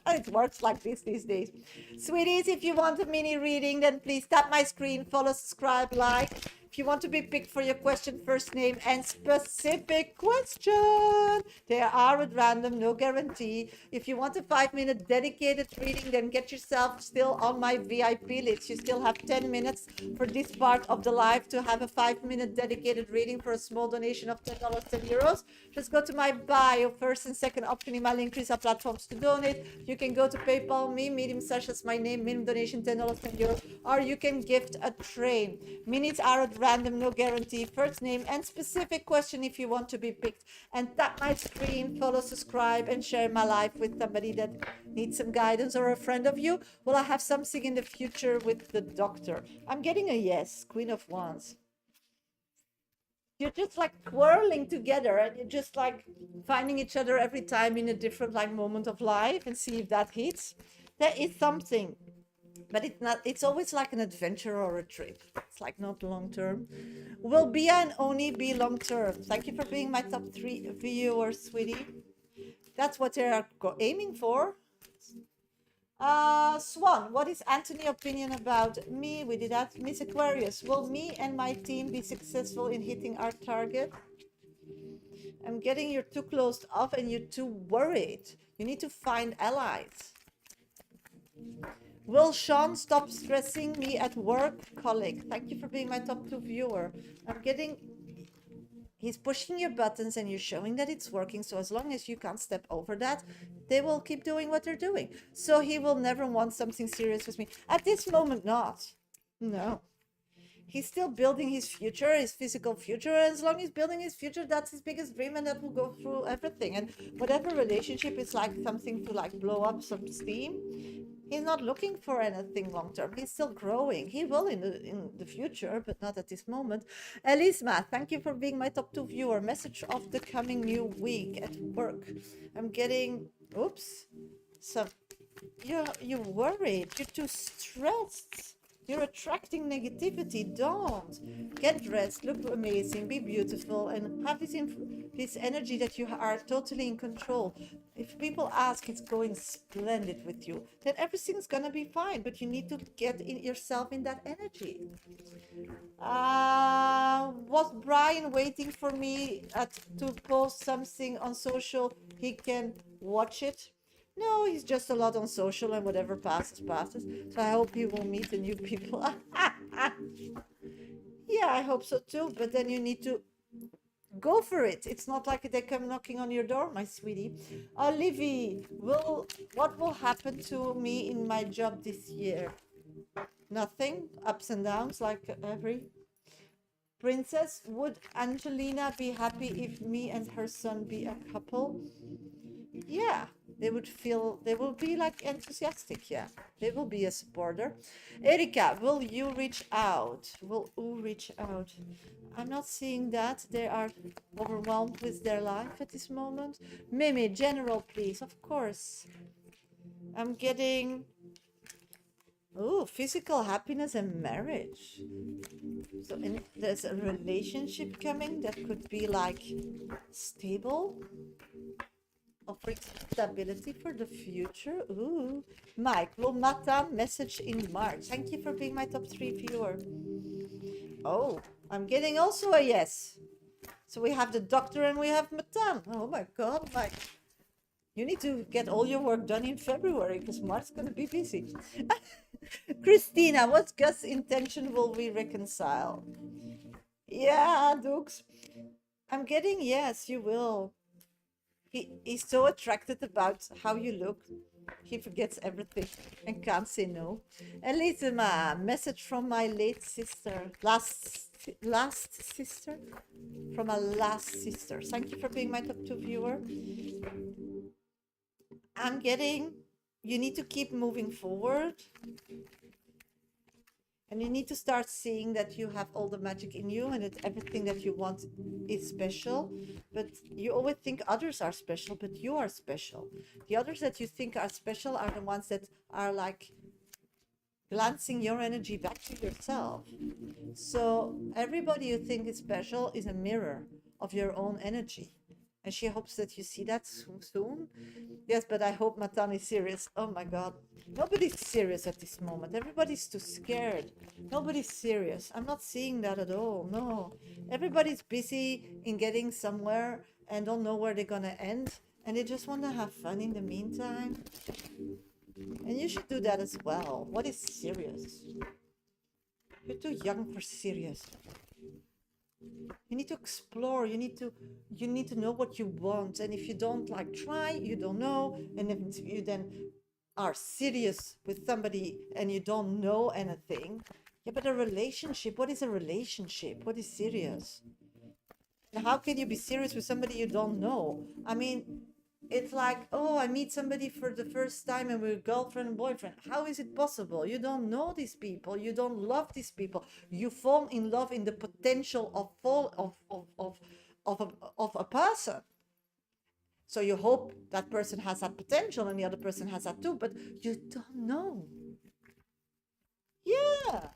It works like this these days. Sweeties, if you want a mini reading, then please tap my screen, follow, subscribe, like. If you want to be picked for your question, first name and specific question, they are at random, no guarantee. If you want a 5-minute dedicated reading, then get yourself still on my VIP list. You still have 10 minutes for this part of the live to have a 5-minute dedicated reading for a small donation of $10, 10 euros. Just go to my bio, first and second option in my link trees are platforms to donate. You can go to PayPal me, Medium Sasha's my name, minimum donation $10, 10 euros, or you can gift a train. Minutes are at random, no guarantee. First name and specific question if you want to be picked. And tap my screen, follow, subscribe, and share my life with somebody that needs some guidance or a friend of you. Will I have something in the future with the doctor? I'm getting a yes, Queen of Wands. You're just like whirling together and you're just like finding each other every time in a different like moment of life and see if that hits. There is something. But it's not, it's always like an adventure or a trip. It's like not long term. Will be and only be long term. Thank you for being my top 3 viewers, sweetie. That's what they are aiming for. Swan, what is Anthony's opinion about me? We did that. Miss Aquarius, will me and my team be successful in hitting our target? I'm getting you're too closed off and you're too worried. You need to find allies. Will Sean stop stressing me at work? Colleague, thank you for being my top 2 viewer. I'm getting... He's pushing your buttons and you're showing that it's working. So as long as you can't step over that, they will keep doing what they're doing. So he will never want something serious with me. At this moment, not. No. He's still building his future, his physical future. And as long as he's building his future, that's his biggest dream. And that will go through everything. And whatever relationship is like something to like blow up some steam, he's not looking for anything long term. He's still growing. He will in the future, but not at this moment. Elisma, thank you for being my top 2 viewer. Message of the coming new week at work. I'm getting, oops, some, you're worried. You're too stressed. You're attracting negativity. Don't. Get dressed, look amazing, be beautiful, and have this energy that you are totally in control. If people ask, it's going splendid with you, then everything's gonna be fine. But you need to get yourself in that energy. Was Brian waiting for me to post something on social? He can watch it. No, he's just a lot on social and whatever passes, passes. So I hope he will meet the new people. Yeah, I hope so too. But then you need to go for it. It's not like they come knocking on your door, my sweetie. Livy, what will happen to me in my job this year? Nothing. Ups and downs like every. Princess, would Angelina be happy if me and her son be a couple? Yeah, they will be like enthusiastic. Yeah, they will be a supporter. Erika, will you reach out? Will you reach out? I'm not seeing that. They are overwhelmed with their life at this moment. Mimi, general, please. Of course. I'm getting... Oh, physical happiness and marriage. So there's a relationship coming that could be like stable. Offering stability for the future. Ooh. Mike, will Matan message in March? Thank you for being my top 3 viewer. Oh, I'm getting also a yes. So we have the doctor and we have Matan. Oh my God, Mike. You need to get all your work done in February because March is going to be busy. Christina, what Gus' intention will we reconcile? Yeah, Dukes. I'm getting yes, you will. He's so attracted about how you look. He forgets everything and can't say no. Elisama, message from my late sister. Last sister? From a last sister. Thank you for being my top 2 viewer. I'm getting, you need to keep moving forward. And you need to start seeing that you have all the magic in you and that everything that you want is special. But you always think others are special, but you are special. The others that you think are special are the ones that are like glancing your energy back to yourself. So everybody you think is special is a mirror of your own energy. And she hopes that you see that soon. Yes, but I hope Matan is serious. Oh my God. Nobody's serious at this moment. Everybody's too scared. Nobody's serious. I'm not seeing that at all. No. Everybody's busy in getting somewhere and don't know where they're going to end. And they just want to have fun in the meantime. And you should do that as well. What is serious? You're too young for serious. You need to explore. You need to know what you want. And if you don't like try, you don't know. And if you then are serious with somebody and you don't know anything, yeah, but a relationship, what is a relationship? What is serious? And how can you be serious with somebody you don't know? I mean, it's like, oh, I meet somebody for the first time and we're girlfriend and boyfriend. How is it possible? You don't know these people. You don't love these people. You fall in love in the potential of a person. So you hope that person has that potential and the other person has that too, but you don't know. Yeah.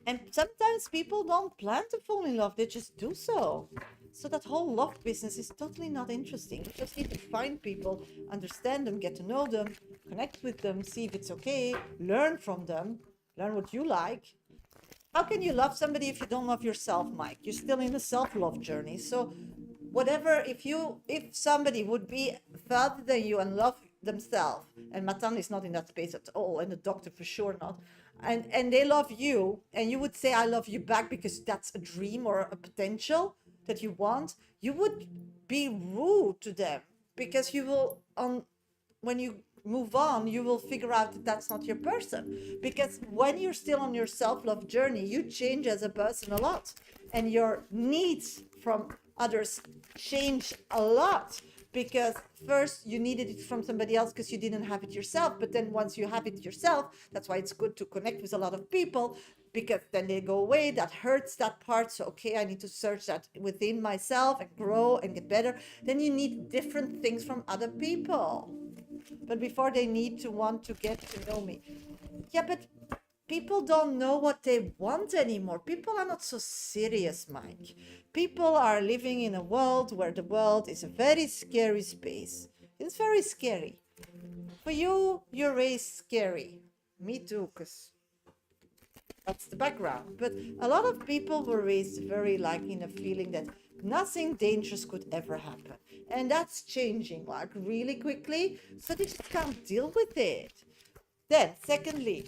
And sometimes people don't plan to fall in love. They just do so. So that whole love business is totally not interesting. You just need to find people, understand them, get to know them, connect with them, see if it's okay, learn from them, learn what you like. How can you love somebody if you don't love yourself, Mike? You're still in the self-love journey. So whatever, if somebody would be further than you and love themselves, and Matan is not in that space at all, and the doctor for sure not, and they love you, and you would say I love you back because that's a dream or a potential that you want, you would be rude to them because you will, when you move on, you will figure out that that's not your person. Because when you're still on your self-love journey, you change as a person a lot, and your needs from others change a lot. Because first you needed it from somebody else because you didn't have it yourself, but then once you have it yourself, that's why it's good to connect with a lot of people, because then they go away. That hurts that part. So okay, I need to search that within myself and grow and get better. Then you need different things from other people, but before they need to want to get to know me. Yeah, but people don't know what they want anymore. People are not so serious, Mike. People are living in a world where the world is a very scary space. It's very scary. For you, you're raised scary. Me too, because that's the background. But a lot of people were raised very like in a feeling that nothing dangerous could ever happen. And that's changing like really quickly. So they just can't deal with it. Then, secondly,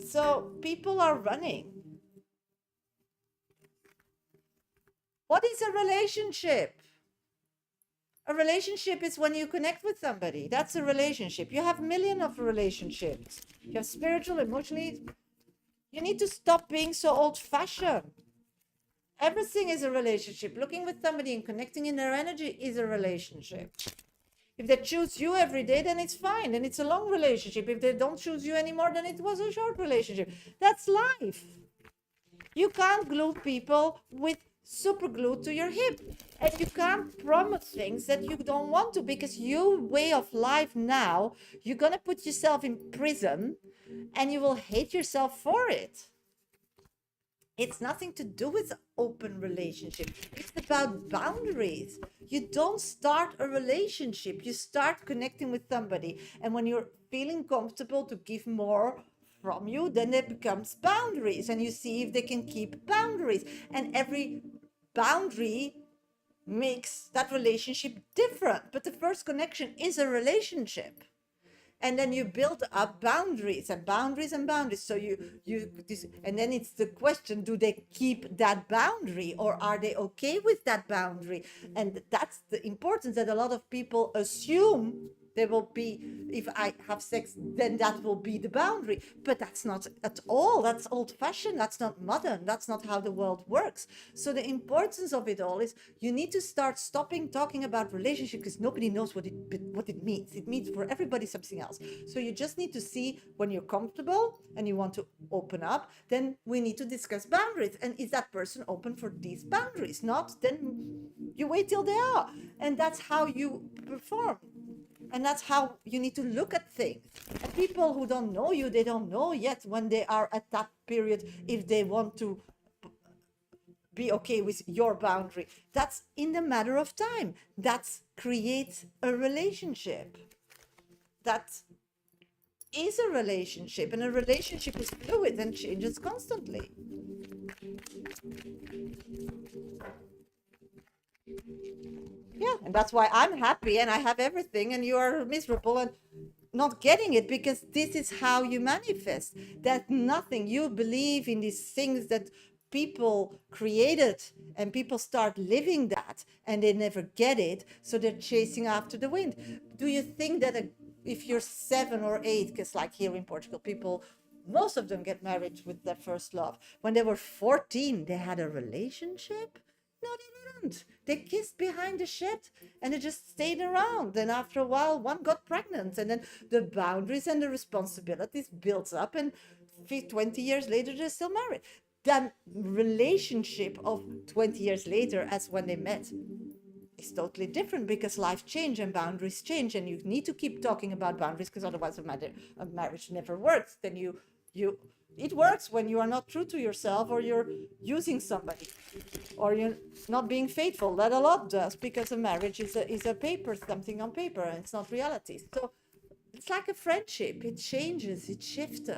so people are running. What is a relationship? A relationship is when you connect with somebody. That's a relationship. You have millions of relationships. You have spiritual, emotionally. You need to stop being so old-fashioned. Everything is a relationship. Looking with somebody and connecting in their energy is a relationship. If they choose you every day, then it's fine. Then it's a long relationship. If they don't choose you anymore, then it was a short relationship. That's life. You can't glue people with super glue to your hip. And you can't promise things that you don't want to, because your way of life now, you're going to put yourself in prison and you will hate yourself for it. It's nothing to do with open relationship. It's about boundaries. You don't start a relationship. You start connecting with somebody. And when you're feeling comfortable to give more from you, then it becomes boundaries. And you see if they can keep boundaries. And every boundary makes that relationship different. But the first connection is a relationship. And then you build up boundaries and boundaries and boundaries. So and then it's the question, do they keep that boundary or are they okay with that boundary? And that's the importance, that a lot of people assume There will be, if I have sex, then that will be the boundary. But that's not at all. That's old-fashioned. That's not modern. That's not how the world works. So the importance of it all is you need to start stopping talking about relationship, because nobody knows what it means. It means for everybody something else. So you just need to see when you're comfortable and you want to open up, then we need to discuss boundaries. And is that person open for these boundaries? Not, then you wait till they are. And that's how you perform. And that's how you need to look at things. And people who don't know you, they don't know yet when they are at that period, if they want to be okay with your boundary. That's in the matter of time. That creates a relationship. That is a relationship. And a relationship is fluid and changes constantly. Yeah, and that's why I'm happy and I have everything and you are miserable and not getting it, because this is how you manifest. That nothing, you believe in these things that people created and people start living that and they never get it, so they're chasing after the wind. Do you think that if you're 7 or 8, because like here in Portugal, people, most of them get married with their first love. When they were 14, they had a relationship? No, they didn't. They kissed behind the shed and they just stayed around. And after a while, one got pregnant, and then the boundaries and the responsibilities builds up, and 20 years later, they're still married. That relationship of 20 years later, as when they met, is totally different, because life change and boundaries change, and you need to keep talking about boundaries, because otherwise a marriage never works. Then it works when you are not true to yourself, or you're using somebody, or you're not being faithful. That a lot does, because a marriage is a paper, something on paper, and it's not reality. So it's like a friendship. It changes, it shifts.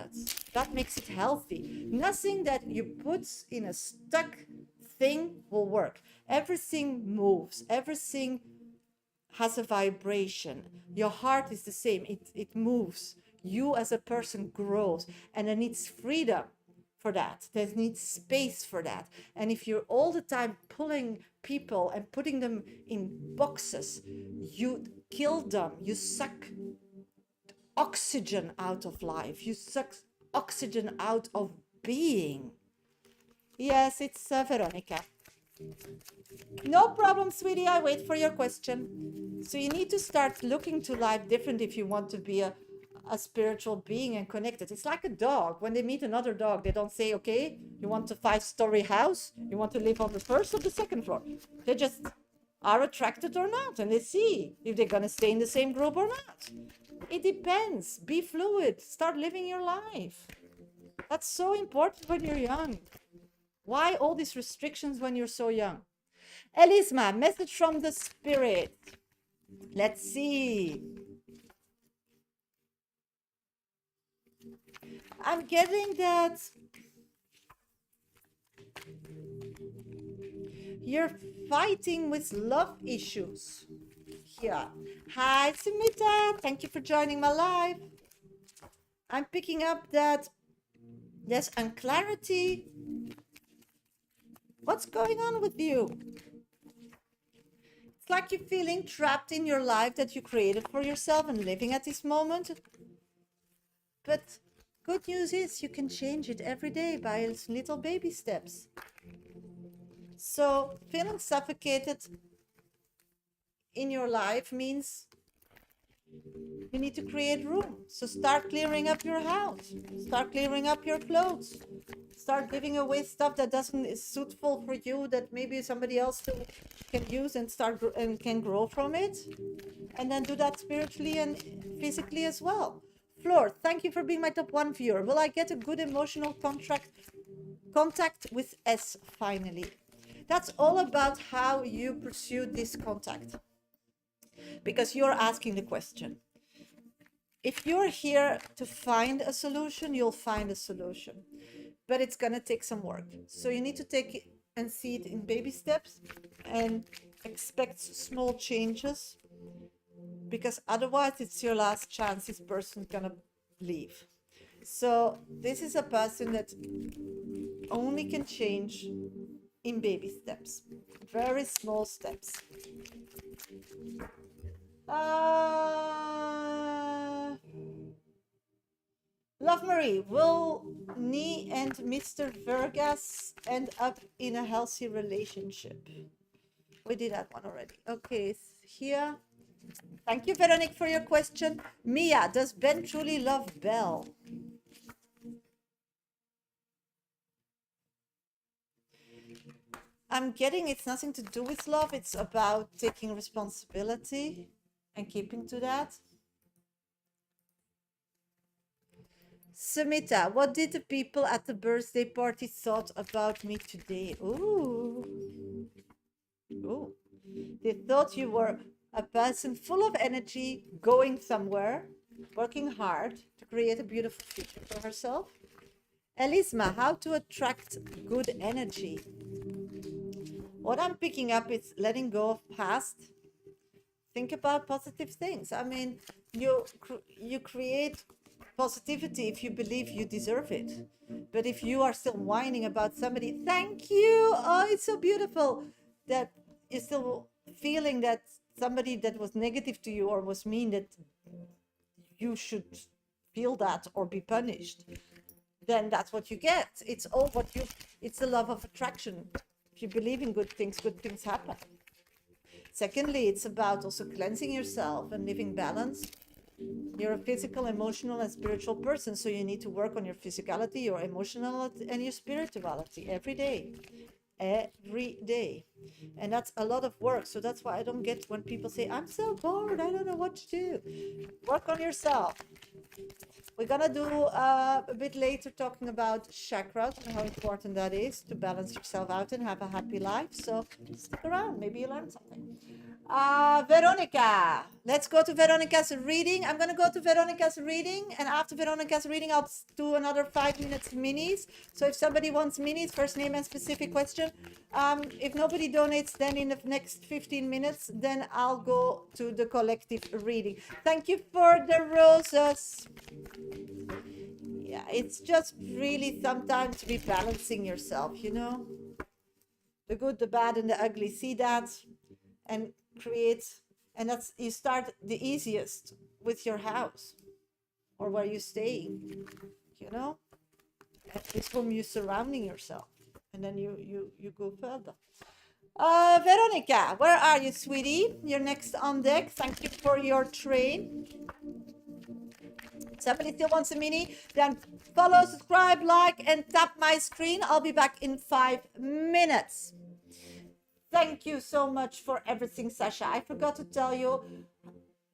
That makes it healthy. Nothing that you put in a stuck thing will work. Everything moves. Everything has a vibration. Your heart is the same. It moves. You as a person grows, and there needs freedom for that. There needs space for that. And if you're all the time pulling people and putting them in boxes, you kill them. You suck oxygen out of life. You suck oxygen out of being. Yes, it's Veronica. No problem, sweetie. I wait for your question. So you need to start looking to life different if you want to be a spiritual being and connected. It's like a dog. When they meet another dog, they don't say, okay, you want a 5-story house? You want to live on the first or the second floor? They just are attracted or not, and they see if they're going to stay in the same group or not. It depends. Be fluid. Start living your life. That's so important when you're young. Why all these restrictions when you're so young? Elisma, message from the spirit. Let's see. I'm getting that you're fighting with love issues here. Hi, Simita. Thank you for joining my live. I'm picking up that there's unclarity. What's going on with you? It's like you're feeling trapped in your life that you created for yourself and living at this moment. But good news is you can change it every day by little baby steps. So feeling suffocated in your life means you need to create room. So start clearing up your house. Start clearing up your clothes. Start giving away stuff that is suitable for you, that maybe somebody else can use and can grow from it. And then do that spiritually and physically as well. Flor, thank you for being my top 1 viewer. Will I get a good emotional contact with S finally? That's all about how you pursue this contact, because you're asking the question. If you're here to find a solution, you'll find a solution, but it's going to take some work. So you need to take it and see it in baby steps and expect small changes, because otherwise it's your last chance. This person's going to leave. So this is a person that only can change in baby steps, very small steps. Love Marie, will me and Mr. Vergas end up in a healthy relationship? We did that one already. Okay, here. Thank you, Veronique, for your question. Mia, does Ben truly love Belle? I'm getting it's nothing to do with love. It's about taking responsibility and keeping to that. Samita, what did the people at the birthday party thought about me today? Ooh. Ooh. They thought you were a person full of energy, going somewhere, working hard to create a beautiful future for herself. Elisma, how to attract good energy? What I'm picking up is letting go of past. Think about positive things. I mean, you create positivity if you believe you deserve it. But if you are still whining about somebody, thank you, oh, it's so beautiful, that you're still feeling that somebody that was negative to you or was mean, that you should feel that or be punished, then that's what you get. It's all what you, it's the love of attraction. If you believe in good things happen. Secondly, it's about also cleansing yourself and living balance. You're a physical, emotional, and spiritual person, so you need to work on your physicality, your emotionality, and your spirituality every day. Every day. And that's a lot of work. So that's why I don't get when people say, I'm so bored, I don't know what to do. Work on yourself. We're gonna do a bit later talking about chakras and how important that is to balance yourself out and have a happy life. So stick around, maybe you learn something. Veronica, let's go to Veronica's reading. I'm gonna go to Veronica's reading, and after Veronica's reading, I'll do another 5 minutes minis. So if somebody wants minis, first name and specific question. If nobody donates, then in the next 15 minutes, then I'll go to the collective reading. Thank you for the roses. Yeah, it's just really sometimes rebalancing yourself, you know, the good, the bad, and the ugly. See that and create, and that's, you start the easiest with your house or where you're staying, you know, it's whom you're surrounding yourself, and then you go further. Veronica, where are you, sweetie? You're next on deck. Thank you for your train. Somebody still wants a mini, then follow, subscribe, like, and tap my screen. I'll be back in 5 minutes. Thank you so much for everything, Sasha. I forgot to tell you,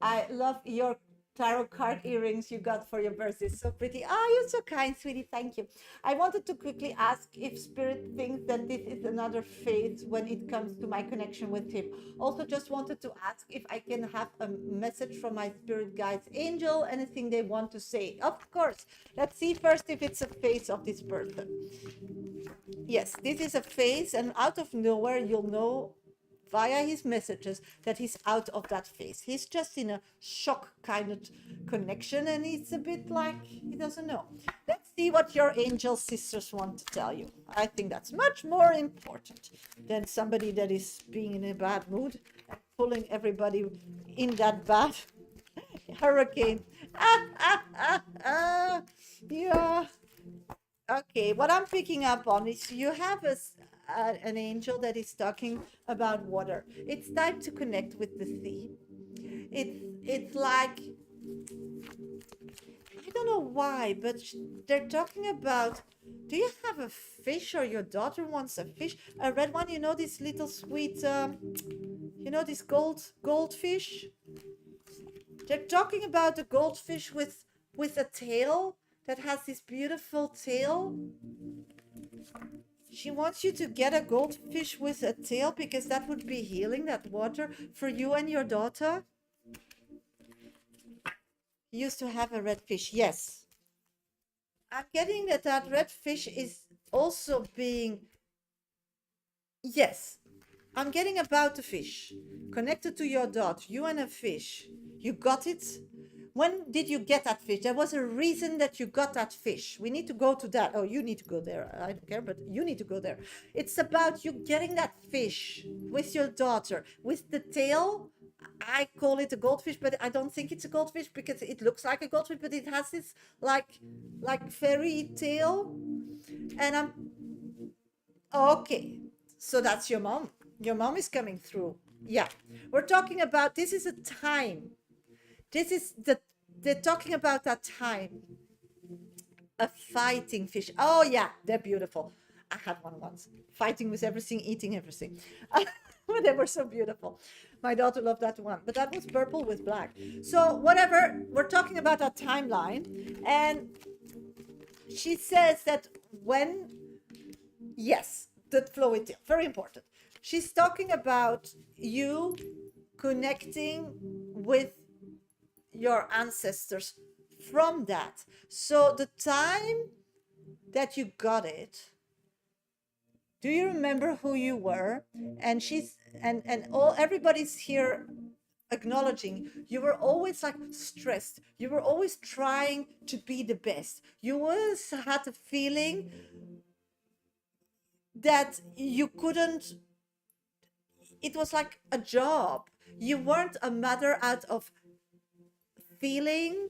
I love your tarot card earrings you got for your birthday. So pretty. Oh, you're so kind, sweetie. Thank you. I wanted to quickly ask if Spirit thinks that this is another phase when it comes to my connection with him. Also, just wanted to ask if I can have a message from my spirit guides, angel, anything they want to say. Of course. Let's see first if it's a phase of this person. Yes, this is a phase, and out of nowhere, you'll know via his messages that he's out of that phase. He's just in a shock kind of connection, and it's a bit like he doesn't know. Let's see what your angel sisters want to tell you. I think that's much more important than somebody that is being in a bad mood and pulling everybody in that bad hurricane. Yeah. Okay, what I'm picking up on is you have an angel that is talking about water. It's time to connect with the sea. It's like, I don't know why, but they're talking about, do you have a fish, or your daughter wants a fish? A red one, you know, this little sweet, you know, this goldfish? They're talking about a goldfish with a tail that has this beautiful tail. She wants you to get a goldfish with a tail because that would be healing, that water, for you and your daughter. You used to have a red fish, yes. I'm getting that that red fish is also being, yes, I'm getting about the fish connected to your daughter, you and a fish. You got it. When did you get that fish? There was a reason that you got that fish. We need to go to that. Oh, you need to go there. I don't care, but you need to go there. It's about you getting that fish with your daughter, with the tail I call it a goldfish, but I don't think it's a goldfish because it looks like a goldfish, but it has this like fairy tail. And I'm okay. So that's your mom. Your mom is coming through. Yeah. We're talking about this is a time. This is they're talking about that time. A fighting fish. Oh yeah, they're beautiful. I had one once. Fighting with everything, eating everything. They were so beautiful. My daughter loved that one, but that was purple with black. So whatever, we're talking about that timeline, and she says that when, yes, the flow is very important. She's talking about you connecting with your ancestors from that. So the time that you got it, do you remember who you were? And she's and all everybody's here acknowledging you were always like stressed. You were always trying to be the best. You always had a feeling that you couldn't, it was like a job. You weren't a mother out of feeling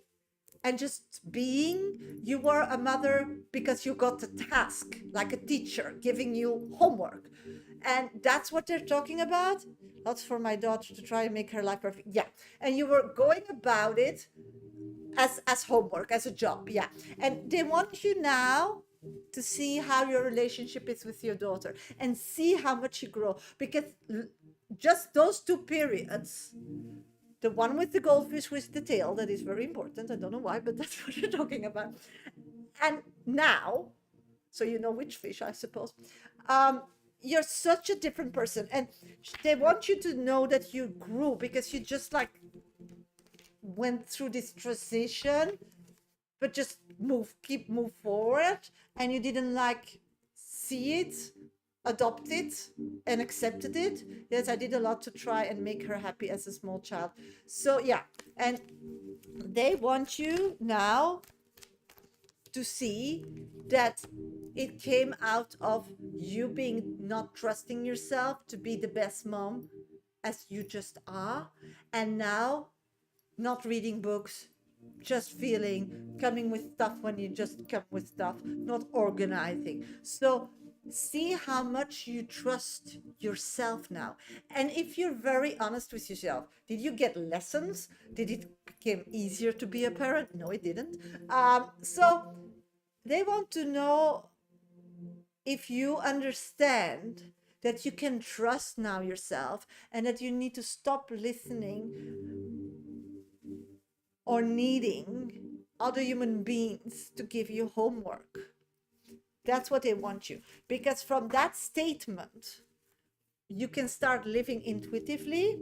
and just being. You were a mother because you got a task, like a teacher giving you homework. And that's what they're talking about. That's for my daughter to try and make her life perfect. Yeah. And you were going about it as homework, as a job. Yeah. And they want you now to see how your relationship is with your daughter and see how much you grow, because just those two periods, the one with the goldfish with the tail, that is very important. I don't know why, but that's what you're talking about. And now, so you know which fish, I suppose. You're such a different person, and they want you to know that you grew because you just like went through this transition, but just move forward, and you didn't like see it, adopt it, and accepted it. Yes, I did a lot to try and make her happy as a small child. So yeah, and they want you now to see that it came out of you being not trusting yourself to be the best mom as you just are, and now not reading books, just feeling, coming with stuff when you just come with stuff, not organizing. So see how much you trust yourself now. And if you're very honest with yourself, did you get lessons? Did it become easier to be a parent? No, it didn't. So they want to know if you understand that you can trust now yourself, and that you need to stop listening or needing other human beings to give you homework. That's what they want you. Because from that statement, you can start living intuitively.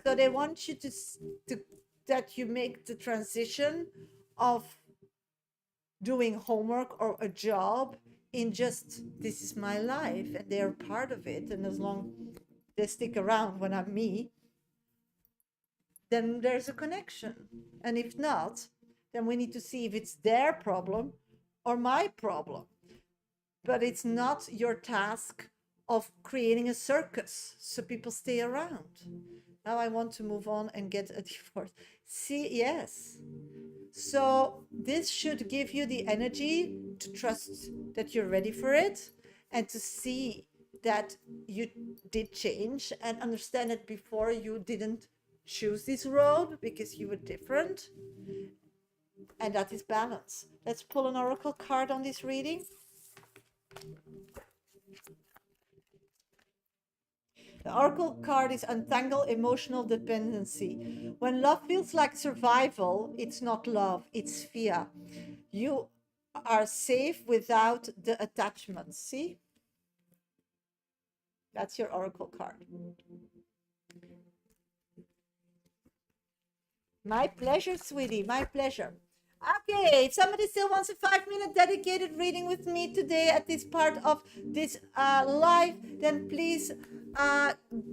So they want you to that you make the transition of doing homework or a job in just, this is my life, and they're part of it. And as long they stick around when I'm me, then there's a connection. And if not, then we need to see if it's their problem or my problem. But it's not your task of creating a circus so people stay around. Now I want to move on and get a divorce. See, yes. So this should give you the energy to trust that you're ready for it, and to see that you did change, and understand that before you didn't choose this road because you were different, and that is balance. Let's pull an oracle card on this reading. The oracle card is Untangle Emotional Dependency. When love feels like survival, it's not love, it's fear. You are safe without the attachments. See? That's your oracle card. My pleasure, sweetie. My pleasure. Okay, if somebody still wants a 5-minute dedicated reading with me today at this part of this live, then please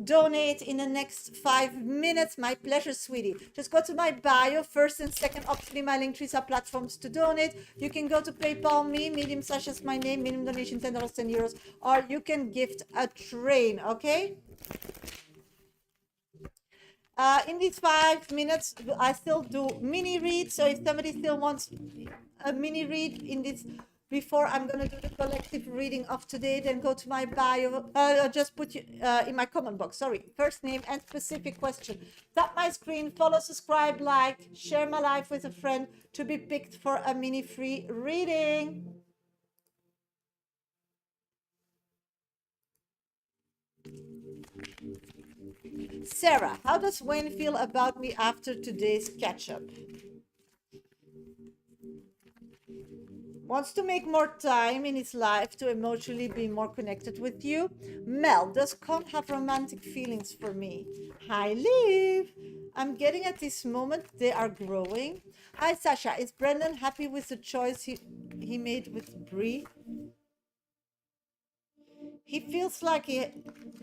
donate in the next 5 minutes. My pleasure, sweetie. Just go to my bio, first and second option, my link trees are platforms to donate. You can go to PayPal me, Medium Sasha's my name, minimum donation $10, €10, or you can gift a train, okay? In these 5 minutes, I still do mini read. So if somebody still wants a mini read in this, before I'm going to do the collective reading of today, then go to my bio, or just put you in my comment box. Sorry, first name and specific question. Tap my screen, follow, subscribe, like, share my life with a friend to be picked for a mini free reading. Sarah, how does Wayne feel about me after today's catch up? Wants to make more time in his life to emotionally be more connected with you. Mel, does Con have romantic feelings for me? Hi, Liv. I'm getting at this moment they are growing. Hi, Sasha. Is Brendan happy with the choice he made with Brie? He feels like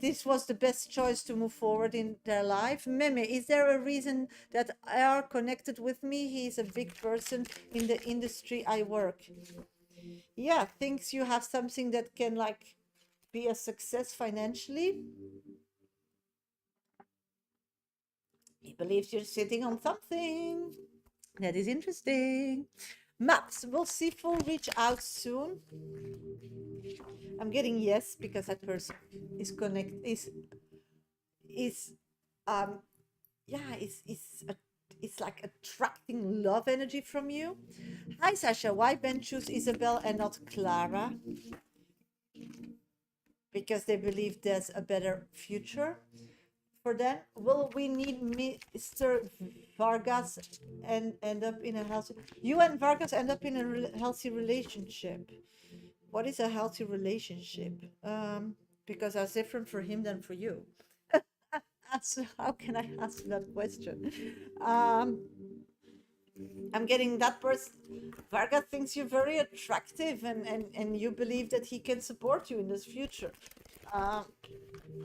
this was the best choice to move forward in their life. Meme, is there a reason that are connected with me? He's a big person in the industry I work. Yeah, thinks you have something that can like be a success financially. He believes you're sitting on something. That is interesting. Maps, will Sifo reach out soon? I'm getting yes because that person is is um yeah, it's like attracting love energy from you. Hi Sasha, why Ben choose Isabel and not Clara? Because they believe there's a better future for them. Will we need Mr. Vargas and end up in a healthy? You and Vargas end up in a healthy relationship. What is a healthy relationship? Because that's different for him than for you. So how can I answer that question? Um, I'm getting that person. Vargas thinks you're very attractive, and you believe that he can support you in this future. Um,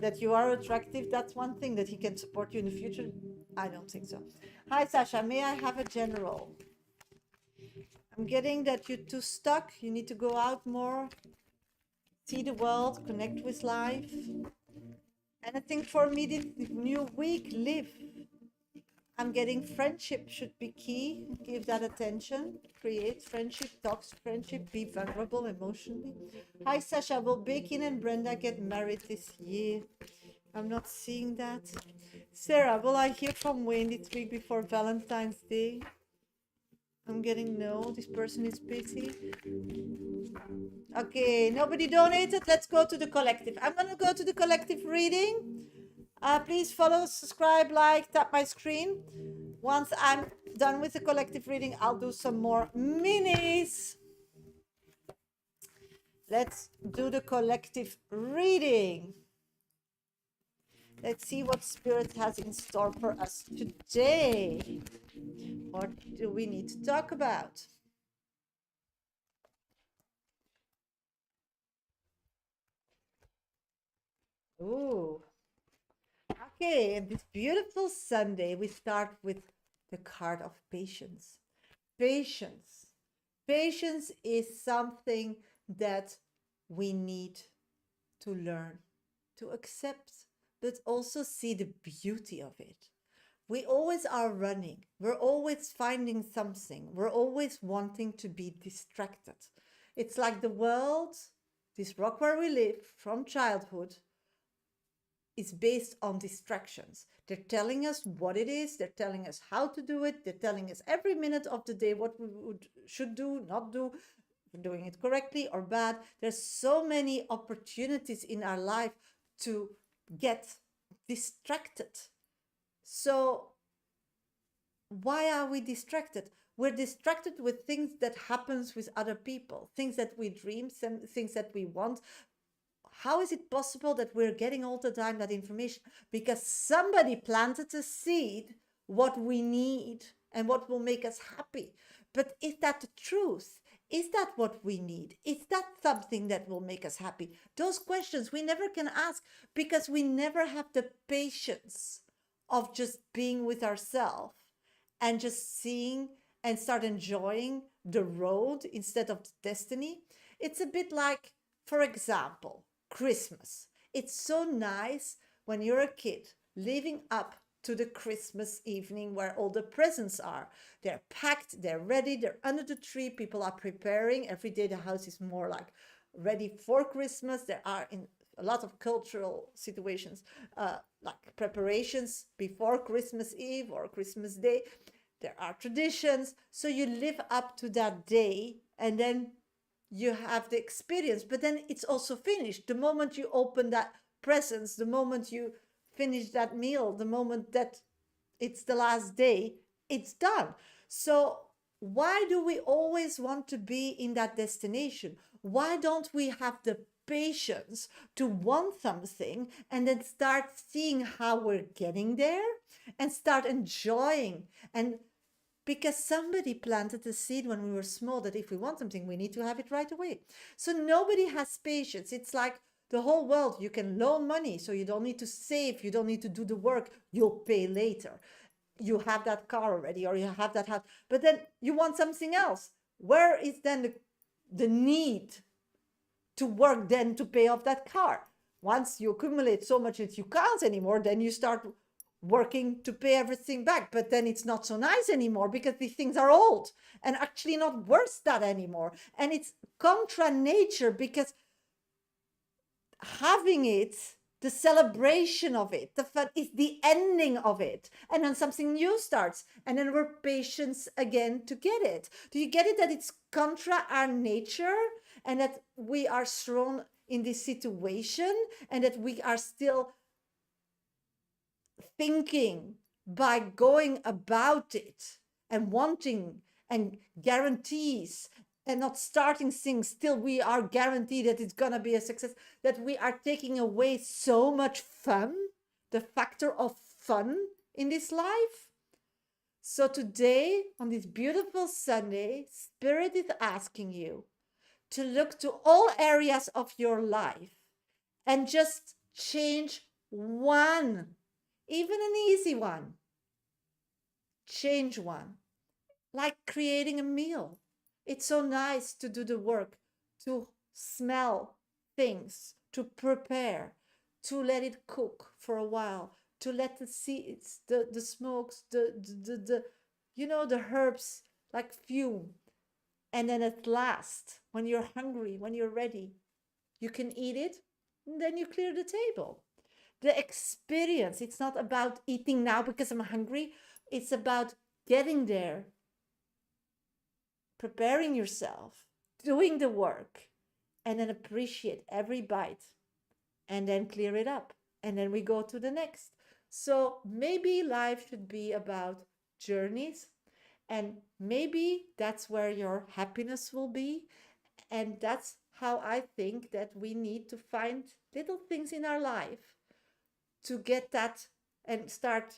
that you are attractive, that's one thing. That he can support you in the future, I don't think so. Hi Sasha, may I have a general? I'm getting that you're too stuck. You need to go out more, see the world, connect with life. And I think for me this new week, live. I'm getting friendship should be key. Give that attention. Create friendship, toxic friendship, be vulnerable emotionally. Hi Sasha, will Bacon and Brenda get married this year? I'm not seeing that. Sarah, will I hear from Wayne this week before Valentine's Day? I'm getting no. This person is busy. Okay, nobody donated. Let's go to the collective. I'm going to go to the collective reading. Please follow, subscribe, like, tap my screen. Once I'm done with the collective reading, I'll do some more minis. Let's do the collective reading. Let's see what Spirit has in store for us today. What do we need to talk about? Ooh. Okay, and this beautiful Sunday, we start with the card of patience. Patience. Patience is something that we need to learn, to accept, but also see the beauty of it. We always are running. We're always finding something. We're always wanting to be distracted. It's like the world, this rock where we live from childhood, is based on distractions. They're telling us what it is, they're telling us how to do it, they're telling us every minute of the day what we should do, not do, doing it correctly or bad. There's so many opportunities in our life to get distracted. So why are we distracted? We're distracted with things that happens with other people, things that we dream, things that we want. How is it possible that we're getting all the time that information? Because somebody planted a seed what we need and what will make us happy. But is that the truth? Is that what we need? Is that something that will make us happy? Those questions we never can ask because we never have the patience of just being with ourselves and just seeing and start enjoying the road instead of the destiny. It's a bit like, for example, Christmas. It's so nice when you're a kid living up to the Christmas evening where all the presents are. They're packed, they're ready, they're under the tree. People are preparing. Every day the house is more like ready for Christmas. There are in a lot of cultural situations, like preparations before Christmas Eve or Christmas Day. There are traditions. So you live up to that day and then you have the experience, but then it's also finished. The moment you open that presents, the moment you finish that meal, the moment that it's the last day, it's done. So why do we always want to be in that destination? Why don't we have the patience to want something and then start seeing how we're getting there and start enjoying? And because somebody planted the seed when we were small that if we want something, we need to have it right away. So nobody has patience. It's like the whole world. You can loan money, so you don't need to save. You don't need to do the work. You'll pay later. You have that car already, or you have that house, but then you want something else. Where is then the need to work then to pay off that car? Once you accumulate so much that you can't anymore, then you start working to pay everything back, but then it's not so nice anymore because these things are old and actually not worth that anymore. And it's contra nature, because having it, the celebration of it, the fun is the ending of it, and then something new starts, and then we're patient again to get it. Do you get it, that it's contra our nature, and that we are thrown in this situation, and that we are still thinking by going about it and wanting and guarantees and not starting things till we are guaranteed that it's gonna be a success, that we are taking away so much fun, the factor of fun in this life. So today, on this beautiful Sunday, Spirit is asking you to look to all areas of your life and just change one, even an easy one. Change one, like creating a meal. It's so nice to do the work, to smell things, to prepare, to let it cook for a while, to let the seeds, the smokes, the the herbs like fume. And then at last, when you're hungry, when you're ready, you can eat it, and then you clear the table. The experience, it's not about eating now because I'm hungry. It's about getting there, preparing yourself, doing the work, and then appreciate every bite, and then clear it up. And then we go to the next. So maybe life should be about journeys, and maybe that's where your happiness will be. And that's how I think that we need to find little things in our life to get that and start,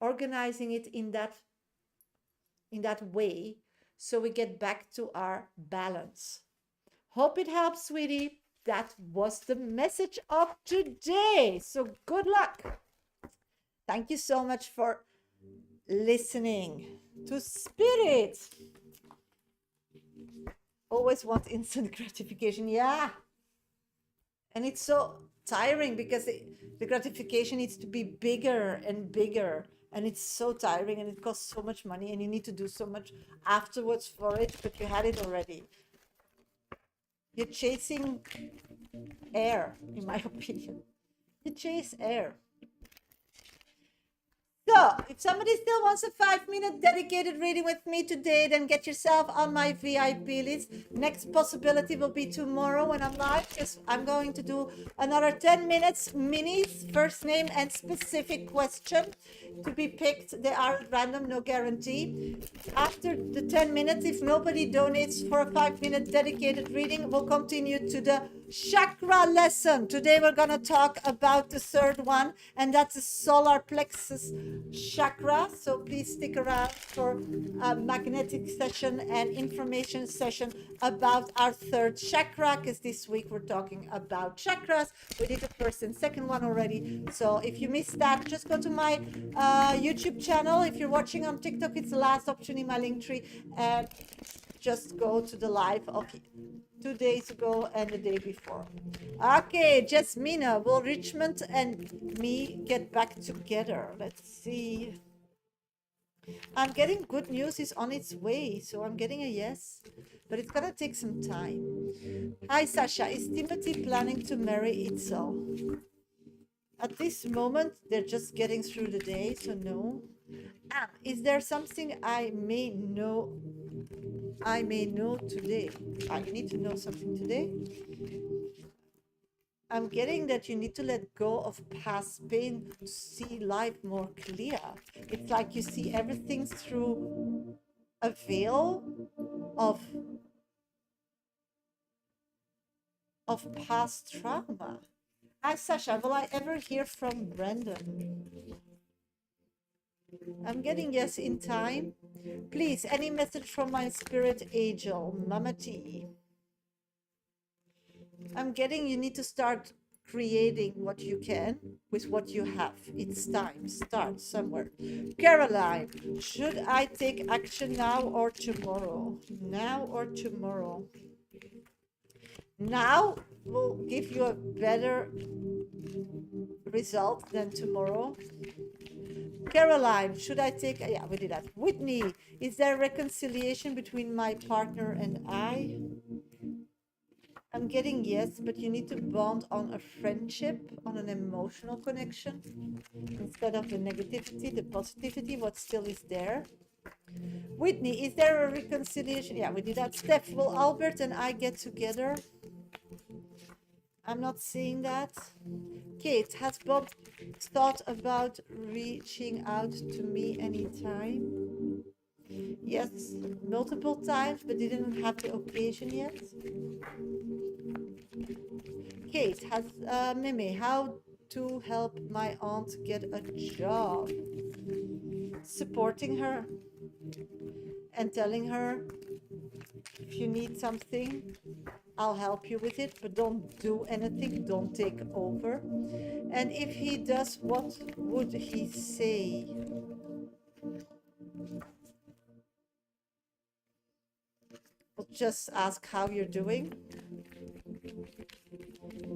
organizing it in that way, so we get back to our balance. Hope it helps, sweetie. That was the message of today. So good luck. Thank you so much for listening to Spirit. Always want instant gratification. Yeah. And it's so tiring because the gratification needs to be bigger and bigger. And it's so tiring and it costs so much money and you need to do so much afterwards for it, but you had it already. You're chasing air, in my opinion. You chase air. So, if somebody still wants a 5-minute dedicated reading with me today, then get yourself on my VIP list. Next possibility will be tomorrow when I'm live, because I'm going to do another 10 minutes minis, first name and specific question to be picked. They are random, no guarantee. After the 10 minutes, if nobody donates for a 5-minute dedicated reading, we'll continue to the chakra lesson. Today we're going to talk about the third one, and that's the solar plexus chakra. So please stick around for a magnetic session and information session about our third chakra, because this week we're talking about chakras. We did the first and second one already. So if you missed that, just go to my YouTube channel. If you're watching on TikTok, it's the last option in my link tree, and just go to the live of 2 days ago and the day before. Okay, Jasmina, will Richmond and me get back together? Let's see. I'm getting good news is on its way, so I'm getting a yes, but it's gonna take some time. Hi Sasha, is Timothy planning to marry Itzel? At this moment, they're just getting through the day, so no. And is there something I may know today? I need to know something today. I'm getting that you need to let go of past pain to see life more clear. It's like you see everything through a veil of past trauma. Hi Sasha, will I ever hear from Brandon? I'm getting yes in time. Please, any message from my spirit angel, Mama T. I'm getting you need to start creating what you can with what you have. It's time. Start somewhere. Caroline, should I take action now or tomorrow? Now or tomorrow? Now will give you a better result than tomorrow. Caroline, should I take... Yeah, we did that. Whitney, is there reconciliation between my partner and I? I'm getting yes, but you need to bond on a friendship, on an emotional connection, instead of the negativity, the positivity, what still is there. Whitney, is there a reconciliation? Yeah, we did that. Steph, will Albert and I get together? I'm not seeing that. Kate, has Bob thought about reaching out to me anytime? Yes, multiple times, but didn't have the occasion yet. Kate, has Mimi, how to help my aunt get a job? Supporting her and telling her, if you need something, I'll help you with it, but don't do anything, don't take over. And if he does, what would he say? We'll just ask how you're doing.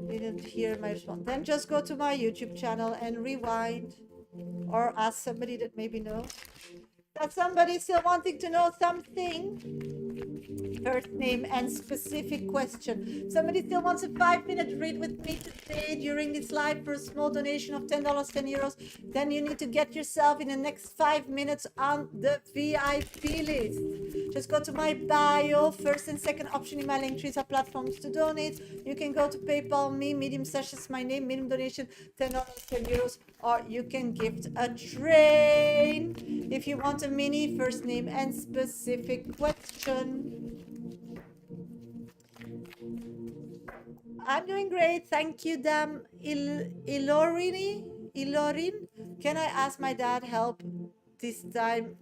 Didn't hear my response. Then just go to my YouTube channel and rewind, or ask somebody that maybe knows. That somebody still wanting to know something? First name and specific question. Somebody still wants a 5-minute read with me today during this live for a small donation of $10, 10 euros. Then you need to get yourself in the next 5 minutes on the VIP list. Just go to my bio. First and second option in my link trees are platforms to donate. You can go to PayPal me, medium Sasha is my name, minimum donation $10, 10 euros, or you can gift a train. If you want a mini, first name and specific question. I'm doing great, thank you, Dam. Ilorin, can I ask my dad help this time?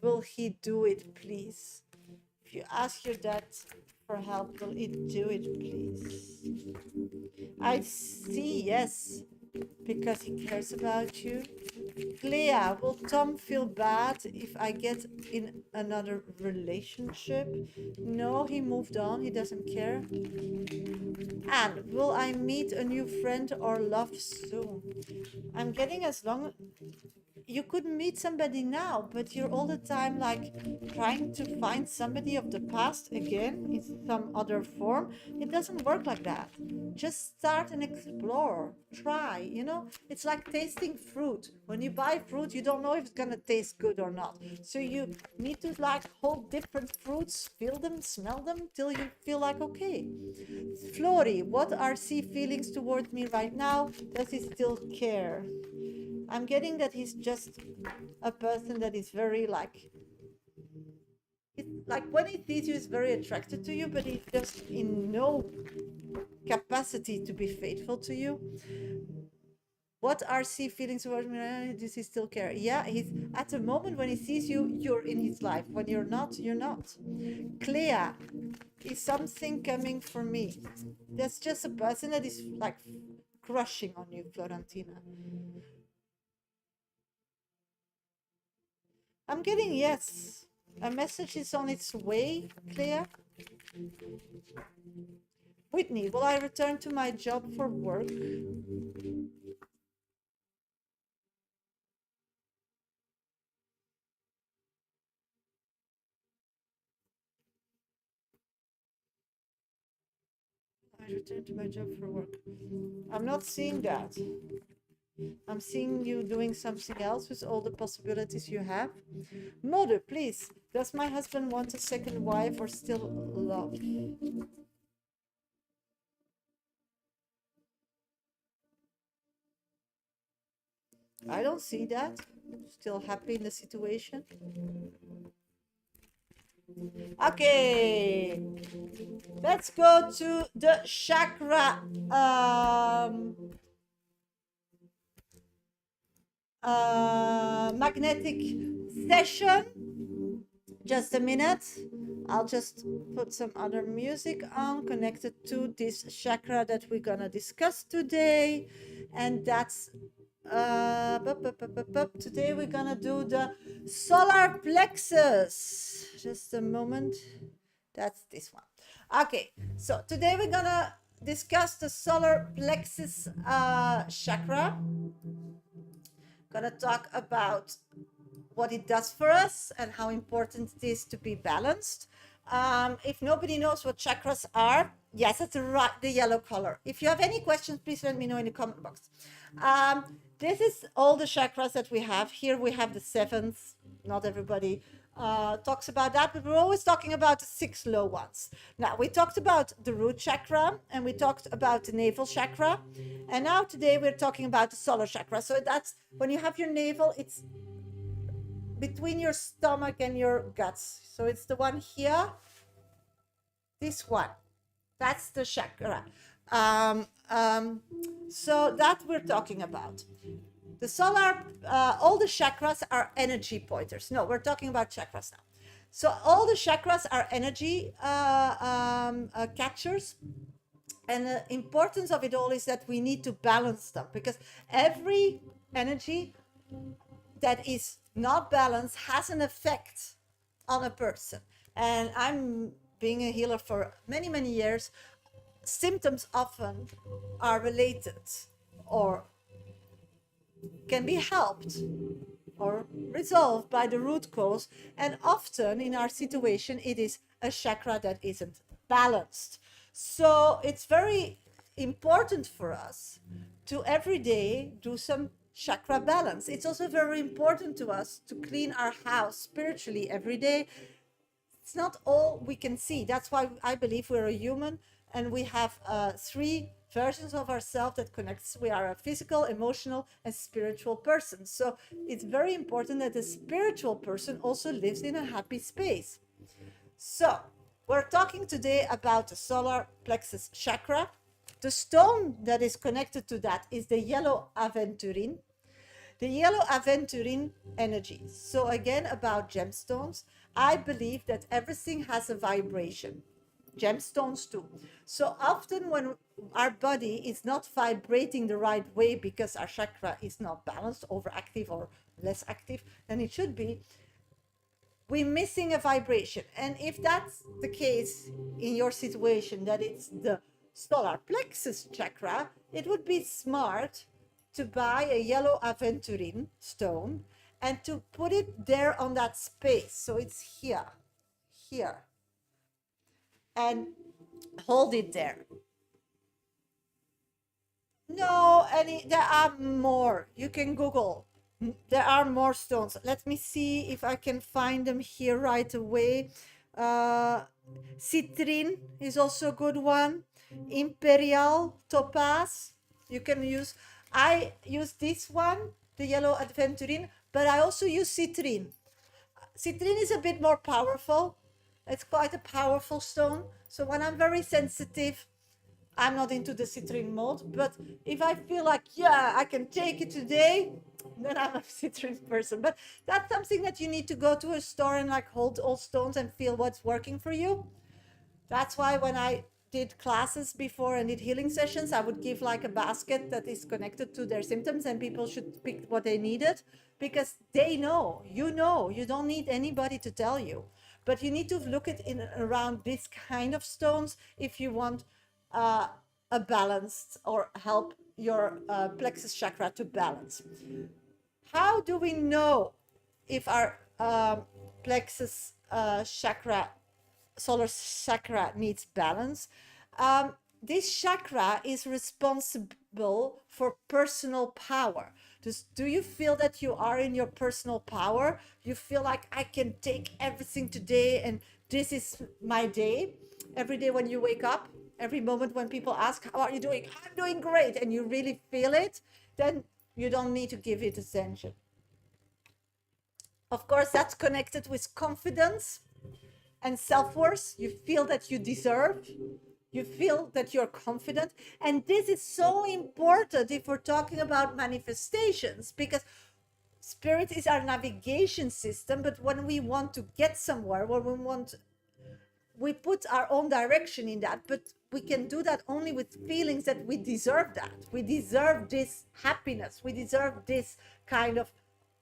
Will he do it, please? If you ask your dad for help, will he do it, please? I see, yes, because he cares about you. Clea, will Tom feel bad if I get in another relationship? No, he moved on, he doesn't care. And will I meet a new friend or love soon? I'm getting as long... You could meet somebody now, but you're all the time like trying to find somebody of the past again in some other form. It doesn't work like that. Just start and explore. Try, you know? It's like tasting fruit. When you buy fruit, you don't know if it's gonna taste good or not. So you need to like hold different fruits, feel them, smell them, till you feel like, okay. Flori, what are C feelings towards me right now? Does he still care? I'm getting that he's just a person that is very like when he sees you, he's very attracted to you, but he's just in no capacity to be faithful to you. What are C feelings towards me? Does he still care? Yeah, he's at the moment when he sees you, you're in his life. When you're not, you're not. Clea, is something coming for me? That's just a person that is like crushing on you, Florentina. I'm getting yes. A message is on its way, Claire. Whitney, will I return to my job for work? I return to my job for work. I'm not seeing that. I'm seeing you doing something else with all the possibilities you have. Mother, please. Does my husband want a second wife or still love? I don't see that. Still happy in the situation. Okay. Let's go to the chakra magnetic session. Just a minute. I'll just put some other music on connected to this chakra that we're gonna discuss today, and that's today we're gonna do the solar plexus. Just a moment. That's this one. Okay, so today we're gonna discuss the solar plexus chakra. Gonna talk about what it does for us and how important it is to be balanced. If nobody knows what chakras are, yes, it's the yellow color. If you have any questions, please let me know in the comment box. This is all the chakras that we have. Here we have the seventh. Not everybody talks about that, but we're always talking about the 6 low ones. Now, we talked about the root chakra and we talked about the navel chakra. And now today we're talking about the solar chakra. So that's when you have your navel, it's between your stomach and your guts. So it's the one here, this one. That's the chakra. So that we're talking about. The solar, all the chakras are energy pointers. No, we're talking about chakras now. So all the chakras are energy catchers. And the importance of it all is that we need to balance them, because every energy that is not balanced has an effect on a person. And I'm being a healer for many, many years. Symptoms often are related or can be helped or resolved by the root cause. And often in our situation, it is a chakra that isn't balanced. So it's very important for us to every day do some chakra balance. It's also very important to us to clean our house spiritually every day. It's not all we can see. That's why I believe we're a human and we have 3 versions of ourselves that connects. We are a physical, emotional, and spiritual person. So it's very important that the spiritual person also lives in a happy space. So we're talking today about the solar plexus chakra. The stone that is connected to that is the yellow aventurine. The yellow aventurine energy. So again, about gemstones, I believe that everything has a vibration. Gemstones too. So often when our body is not vibrating the right way because our chakra is not balanced, overactive or less active than it should be, we're missing a vibration. And if that's the case in your situation, that it's the solar plexus chakra, it would be smart to buy a yellow aventurine stone and to put it there on that space. So it's here, and hold it there. No, there are more. You can Google. There are more stones. Let me see if I can find them here right away. Citrine is also a good one. Imperial topaz. You can use. I use this one, the yellow aventurine, but I also use citrine. Citrine is a bit more powerful. It's quite a powerful stone. So when I'm very sensitive, I'm not into the citrine mode, but if I feel like, yeah, I can take it today, then I'm a citrine person. But that's something that you need to go to a store and like hold all stones and feel what's working for you. That's why when I did classes before and did healing sessions, I would give like a basket that is connected to their symptoms, and people should pick what they needed, because they know, you don't need anybody to tell you. But you need to look at in around this kind of stones if you want a balanced or help your plexus chakra to balance. How do we know if our plexus chakra, solar chakra, needs balance? This chakra is responsible for personal power. Do you feel that you are in your personal power? You feel like, I can take everything today and this is my day? Every day when you wake up, every moment when people ask, how are you doing? I'm doing great. And you really feel it, then you don't need to give it attention. Of course, that's connected with confidence and self-worth. You feel that you deserve, you feel that you're confident. And this is so important if we're talking about manifestations, because spirit is our navigation system. But when we want to get somewhere, we put our own direction in that, but we can do that only with feelings that we deserve that. We deserve this happiness. We deserve this kind of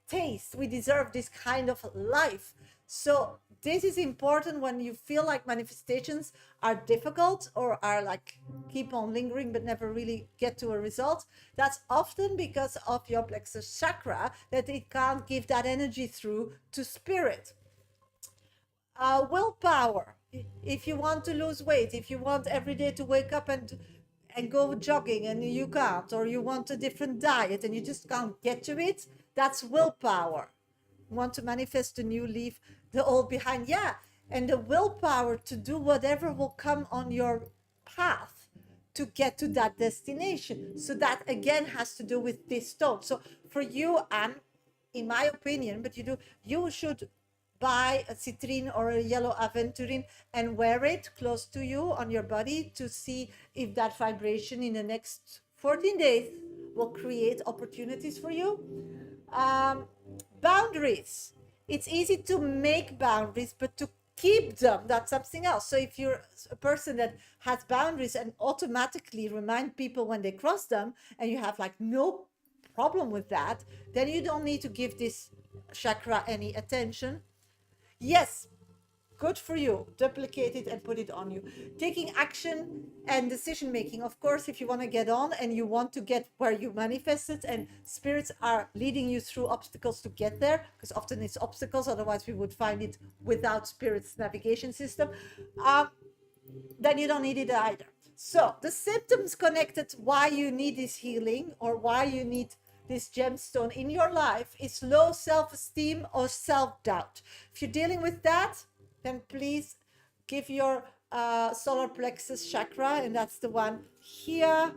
taste. We deserve this kind of life. So this is important when you feel like manifestations are difficult or are like keep on lingering but never really get to a result. That's often because of your plexus chakra, that it can't give that energy through to spirit. Willpower. If you want to lose weight, if you want every day to wake up and go jogging and you can't, or you want a different diet and you just can't get to it, that's willpower. You want to manifest a new leaf, the old behind. Yeah, and the willpower to do whatever will come on your path to get to that destination. So that again has to do with this stone. So for you, Anne, in my opinion, but you should buy a citrine or a yellow aventurine and wear it close to you on your body to see if that vibration in the next 14 days will create opportunities for you. Boundaries. It's easy to make boundaries, but to keep them, that's something else. So if you're a person that has boundaries and automatically remind people when they cross them, and you have like no problem with that, then you don't need to give this chakra any attention. Yes, good for you. Duplicate it and put it on you. Taking action and decision making. Of course, if you want to get on and you want to get where you manifested, and spirits are leading you through obstacles to get there, because often it's obstacles, otherwise we would find it without spirit's navigation system, then you don't need it either. So the symptoms connected why you need this healing or why you need this gemstone in your life is low self-esteem or self-doubt. If you're dealing with that, then please give your solar plexus chakra, and that's the one here,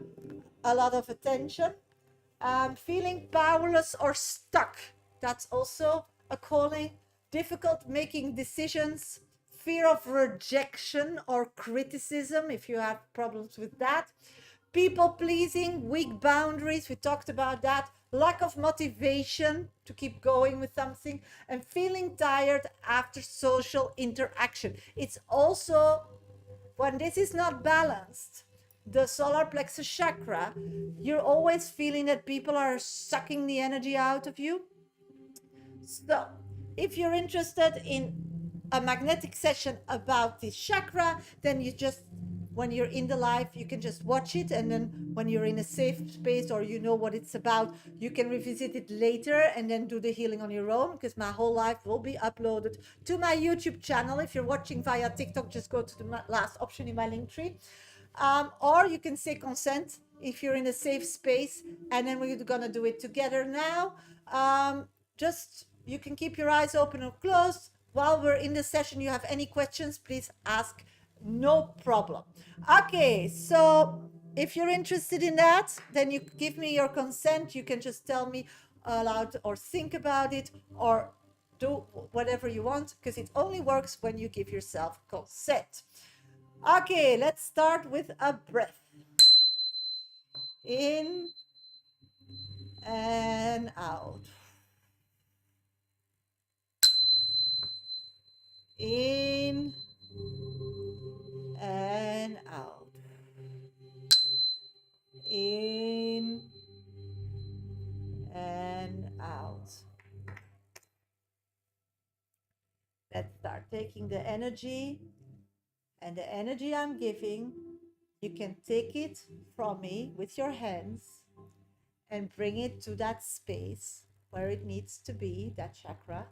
a lot of attention. Feeling powerless or stuck, that's also a calling. Difficult making decisions, fear of rejection or criticism, if you have problems with that. People pleasing, weak boundaries, we talked about that. Lack of motivation to keep going with something, and feeling tired after social interaction. It's also when this is not balanced, the solar plexus chakra, you're always feeling that people are sucking the energy out of you. So if you're interested in a magnetic session about this chakra, then you just, when you're in the live, you can just watch it, and then when you're in a safe space or you know what it's about, you can revisit it later and then do the healing on your own, because my whole life will be uploaded to my YouTube channel. If you're watching via TikTok, just go to the last option in my link tree. Or you can say consent if you're in a safe space, and then we're gonna do it together now. Just, you can keep your eyes open or closed. While we're in the session, you have any questions, please ask, no problem. Okay, so if you're interested in that, then you give me your consent. You can just tell me aloud or think about it or do whatever you want, because it only works when you give yourself consent. Okay, let's start with a breath. In and out. In and out. taking the energy, and the energy I'm giving, you can take it from me with your hands and bring it to that space where it needs to be, that chakra.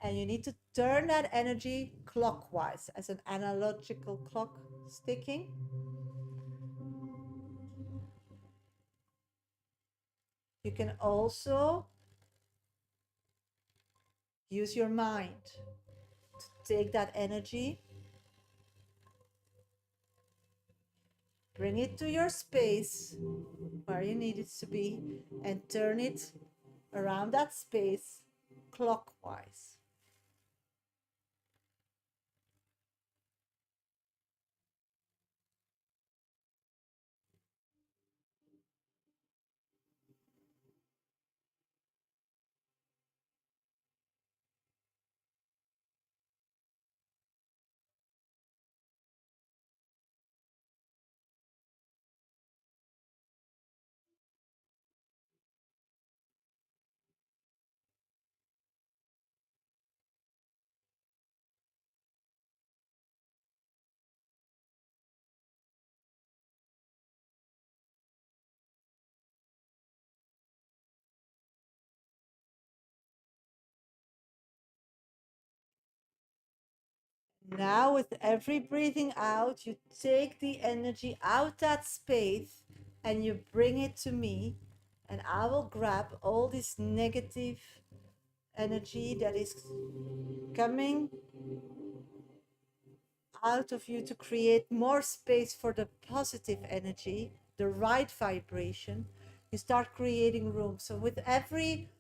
And you need to turn that energy clockwise as an analogical clock sticking. You can also use your mind to take that energy, bring it to your space where you need it to be, and turn it around that space clockwise. Now, with every breathing out, you take the energy out that space and you bring it to me, and I will grab all this negative energy that is coming out of you to create more space for the positive energy, the right vibration. You start creating room. So, with every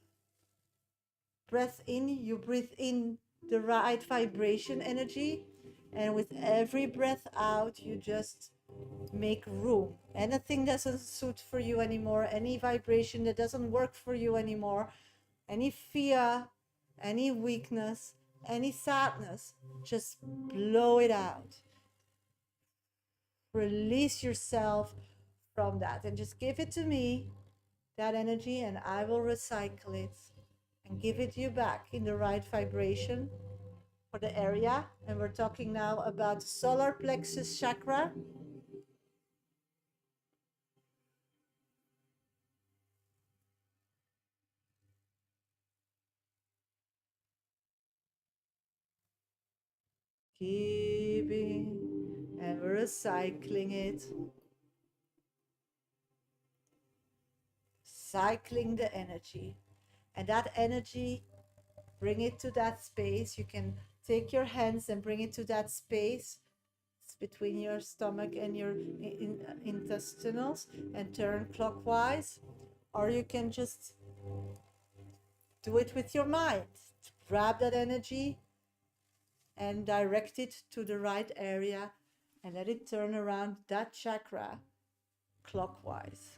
breath in, you breathe in the right vibration energy, and with every breath out, you just make room. Anything doesn't suit for you anymore, any vibration that doesn't work for you anymore, any fear, any weakness, any sadness, just blow it out. Release yourself from that and just give it to me, that energy, and I will recycle it and give it you back in the right vibration for the area. And we're talking now about the solar plexus chakra. Keeping and we're recycling it. Cycling the energy. And that energy, bring it to that space. You can take your hands and bring it to that space. It's between your stomach and your intestinals, and turn clockwise. Or you can just do it with your mind. Grab that energy and direct it to the right area and let it turn around that chakra clockwise.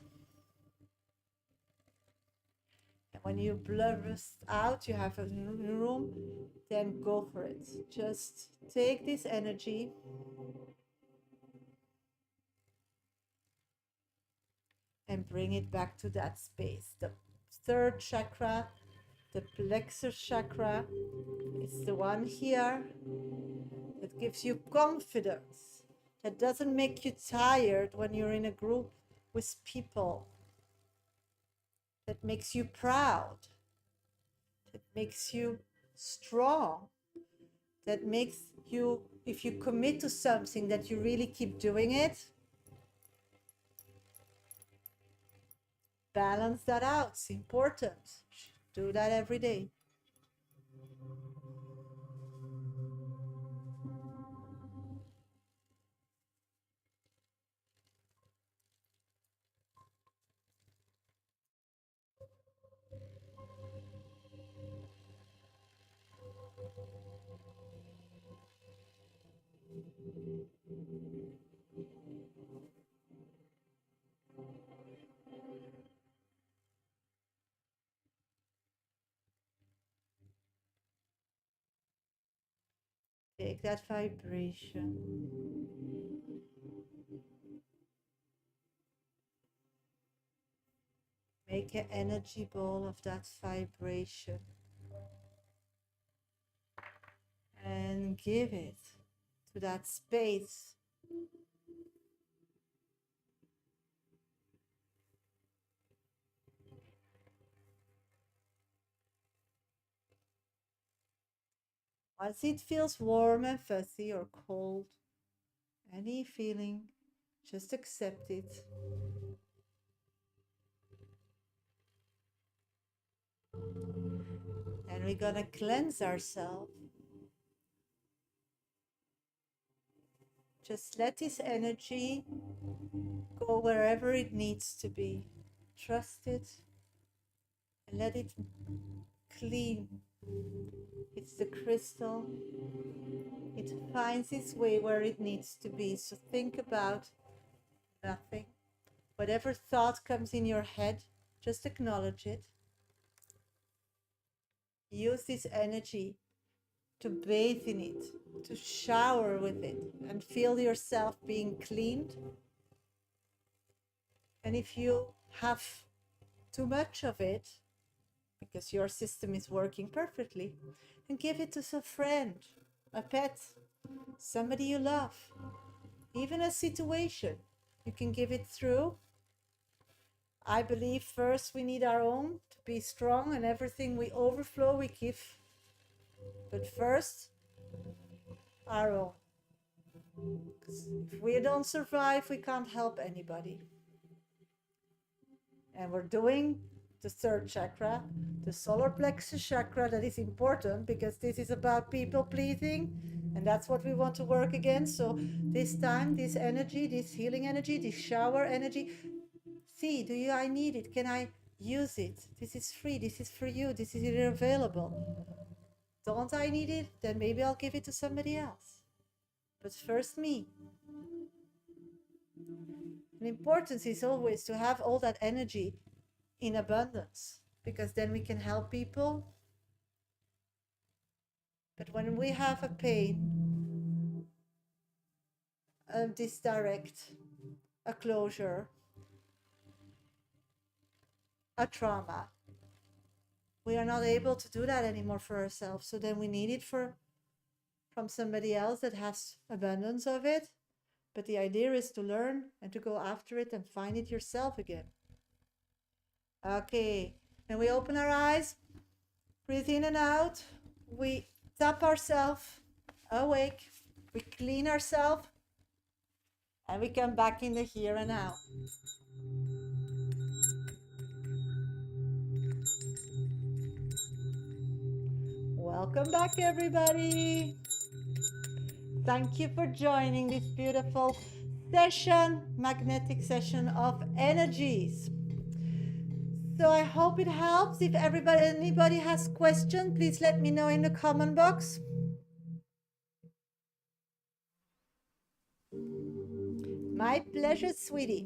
And when you burst out, you have a room, then go for it. Just take this energy and bring it back to that space. The third chakra, the plexus chakra, is the one here that gives you confidence, that doesn't make you tired when you're in a group with people, that makes you proud, that makes you strong, that makes you, if you commit to something, that you really keep doing it. Balance that out. It's important. Do that every day. Take that vibration. Make an energy ball of that vibration. and give it to that space. Once it feels warm and fuzzy or cold, any feeling, just accept it. And we're gonna cleanse ourselves. Just let this energy go wherever it needs to be. Trust it and let it clean. It's the crystal. It finds its way where it needs to be. So think about nothing. Whatever thought comes in your head, just acknowledge it. Use this energy to bathe in it, to shower with it, and feel yourself being cleaned. And if you have too much of it, because your system is working perfectly, then give it to a friend, a pet, somebody you love, even a situation. You can give it through. I believe first we need our own to be strong, and everything we overflow we give. But first, our own. Because if we don't survive, we can't help anybody. And we're doing the third chakra, the solar plexus chakra. That is important because this is about people pleasing, and that's what we want to work against. So this time, this energy, this healing energy, this shower energy, see, I need it? Can I use it? This is free. This is for you. This is available. Don't I need it? Then maybe I'll give it to somebody else. But first me. The importance is always to have all that energy in abundance, because then we can help people. But when we have a pain, a disdirect, a closure, a trauma, we are not able to do that anymore for ourselves. So then we need it from somebody else that has abundance of it. But the idea is to learn and to go after it and find it yourself again. Okay, and we open our eyes, breathe in and out. We tap ourselves awake. We clean ourselves. And we come back in the here and now. Welcome back, everybody. Thank you for joining this beautiful session, magnetic session of energies. So I hope it helps. If anybody has questions, please let me know in the comment box. My pleasure, sweetie.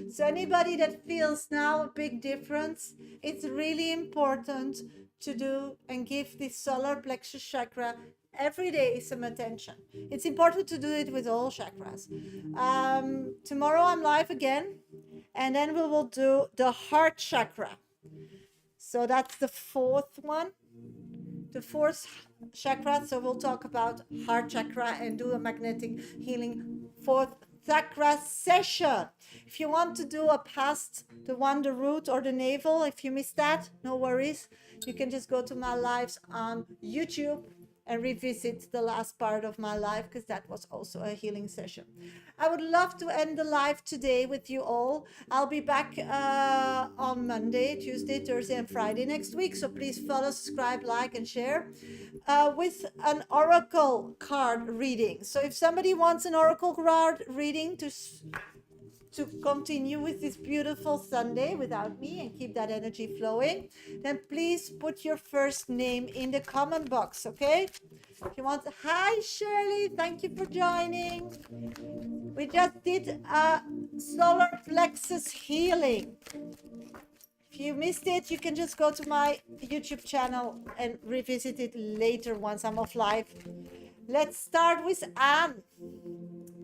So anybody that feels now a big difference, it's really important to do and give this solar plexus chakra every day some attention. It's important to do it with all chakras. Tomorrow I'm live again, and then we will do the heart chakra. So that's the fourth one, the fourth chakra. So we'll talk about heart chakra and do a magnetic healing fourth chakra session. If you want to do a past the root or the navel, if you missed that, no worries. You can just go to my lives on YouTube and revisit the last part of my life, because that was also a healing session. I would love to end the live today with you all. I'll be back on Monday, Tuesday, Thursday, and Friday next week. So please follow, subscribe, like, and share with an oracle card reading. So if somebody wants an oracle card reading to continue with this beautiful Sunday without me and keep that energy flowing, then please put your first name in the comment box, okay? If you want, hi Shirley, thank you for joining. We just did a solar plexus healing. If you missed it, you can just go to my YouTube channel and revisit it later once I'm off live. Let's start with Anne.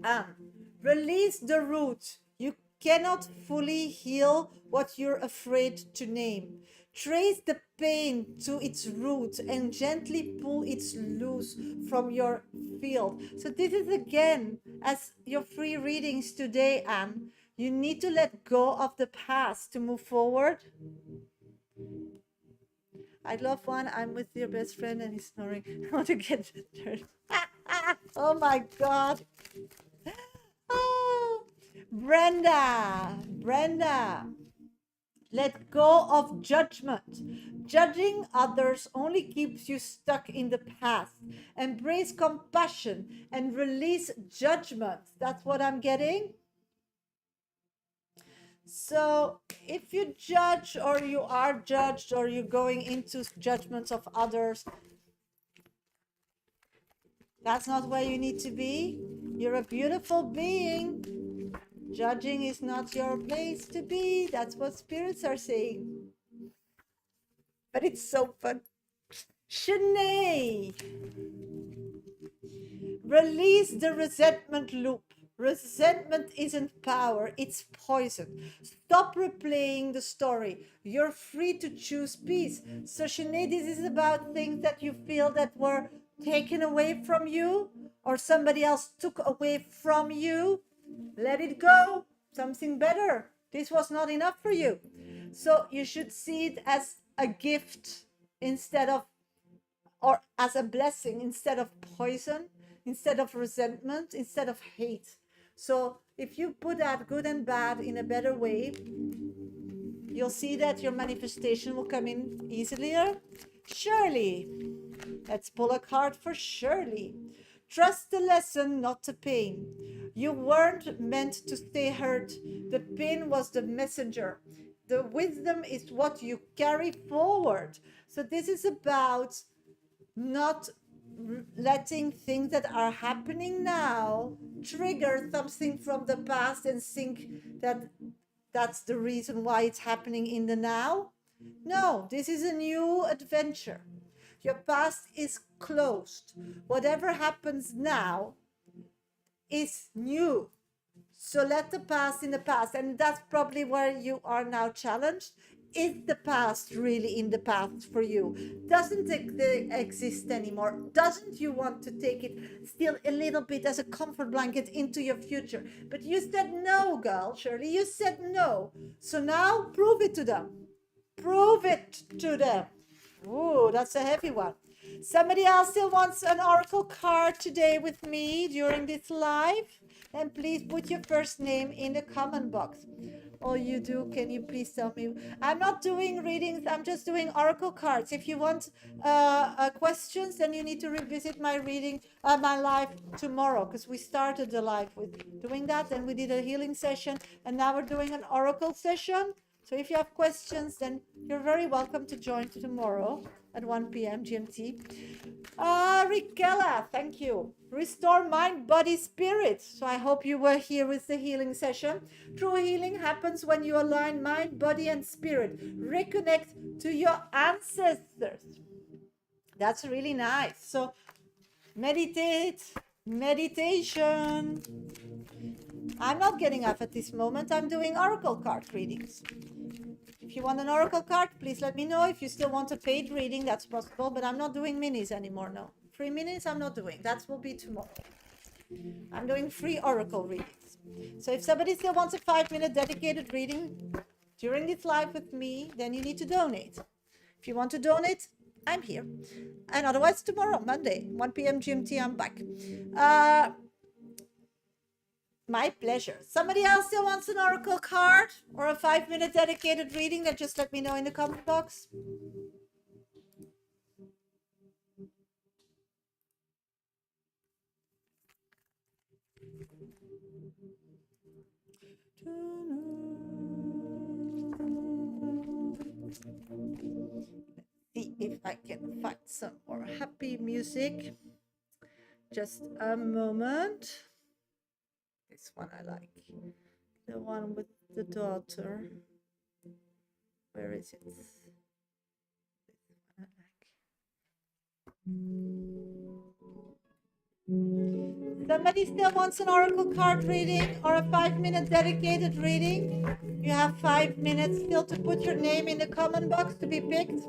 Anne, release the root. You cannot fully heal what you're afraid to name. Trace the pain to its root and gently pull it loose from your field. So this is again, as your free readings today, Anne. You need to let go of the past to move forward. I love one. I'm with your best friend and he's snoring. I want to get turned. Oh my God. Oh. Brenda, let go of judgment. Judging others only keeps you stuck in the past. Embrace compassion and release judgment. That's what I'm getting. So if you judge or you are judged or you're going into judgments of others, that's not where you need to be. You're a beautiful being. Judging is not your place to be. That's what spirits are saying. But it's so fun. Shanae, release the resentment loop. Resentment isn't power, it's poison. Stop replaying the story. You're free to choose peace. So Shanae, this is about things that you feel that were taken away from you or somebody else took away from you. Let it go. Something better. This was not enough for you. So you should see it as a gift instead of, or as a blessing instead of poison, instead of resentment, instead of hate. So if you put that good and bad in a better way, you'll see that your manifestation will come in easier. Shirley, let's pull a card for Shirley. Trust the lesson, not the pain. You weren't meant to stay hurt. The pain was the messenger. The wisdom is what you carry forward. So this is about not letting things that are happening now trigger something from the past and think that that's the reason why it's happening in the now. No, this is a new adventure. Your past is closed. Whatever happens now is new. So let the past in the past. And that's probably where you are now challenged. Is the past really in the past for you? Doesn't it exist anymore? Doesn't you want to take it still a little bit as a comfort blanket into your future? But you said no, girl, Shirley. You said no. So now prove it to them. Prove it to them. Ooh, that's a heavy one. Somebody else still wants an oracle card today with me during this live? Then please put your first name in the comment box. Oh, you do? Can you please tell me? I'm not doing readings. I'm just doing oracle cards. If you want questions, then you need to revisit my reading, my live tomorrow, because we started the live with doing that. Then we did a healing session, and now we're doing an oracle session. So if you have questions, then you're very welcome to join tomorrow at 1 p.m. GMT. Rikella, thank you. Restore mind, body, spirit. So I hope you were here with the healing session. True healing happens when you align mind, body, and spirit. Reconnect to your ancestors. That's really nice. So meditate, meditation. I'm not getting up at this moment. I'm doing oracle card readings. If you want an oracle card, please let me know. If you still want a paid reading, that's possible. But I'm not doing minis anymore, no. Free minis I'm not doing. That will be tomorrow. I'm doing free oracle readings. So if somebody still wants a 5-minute dedicated reading during this live with me, then you need to donate. If you want to donate, I'm here. And otherwise, tomorrow, Monday, 1 p.m. GMT, I'm back. My pleasure. Somebody else still wants an oracle card or a 5-minute dedicated reading? Then just let me know in the comment box. See if I can find some more happy music. Just a moment. This one I like. The one with the daughter. Where is it? This one I like. Somebody still wants an oracle card reading or a 5-minute dedicated reading? You have 5 minutes still to put your name in the comment box to be picked.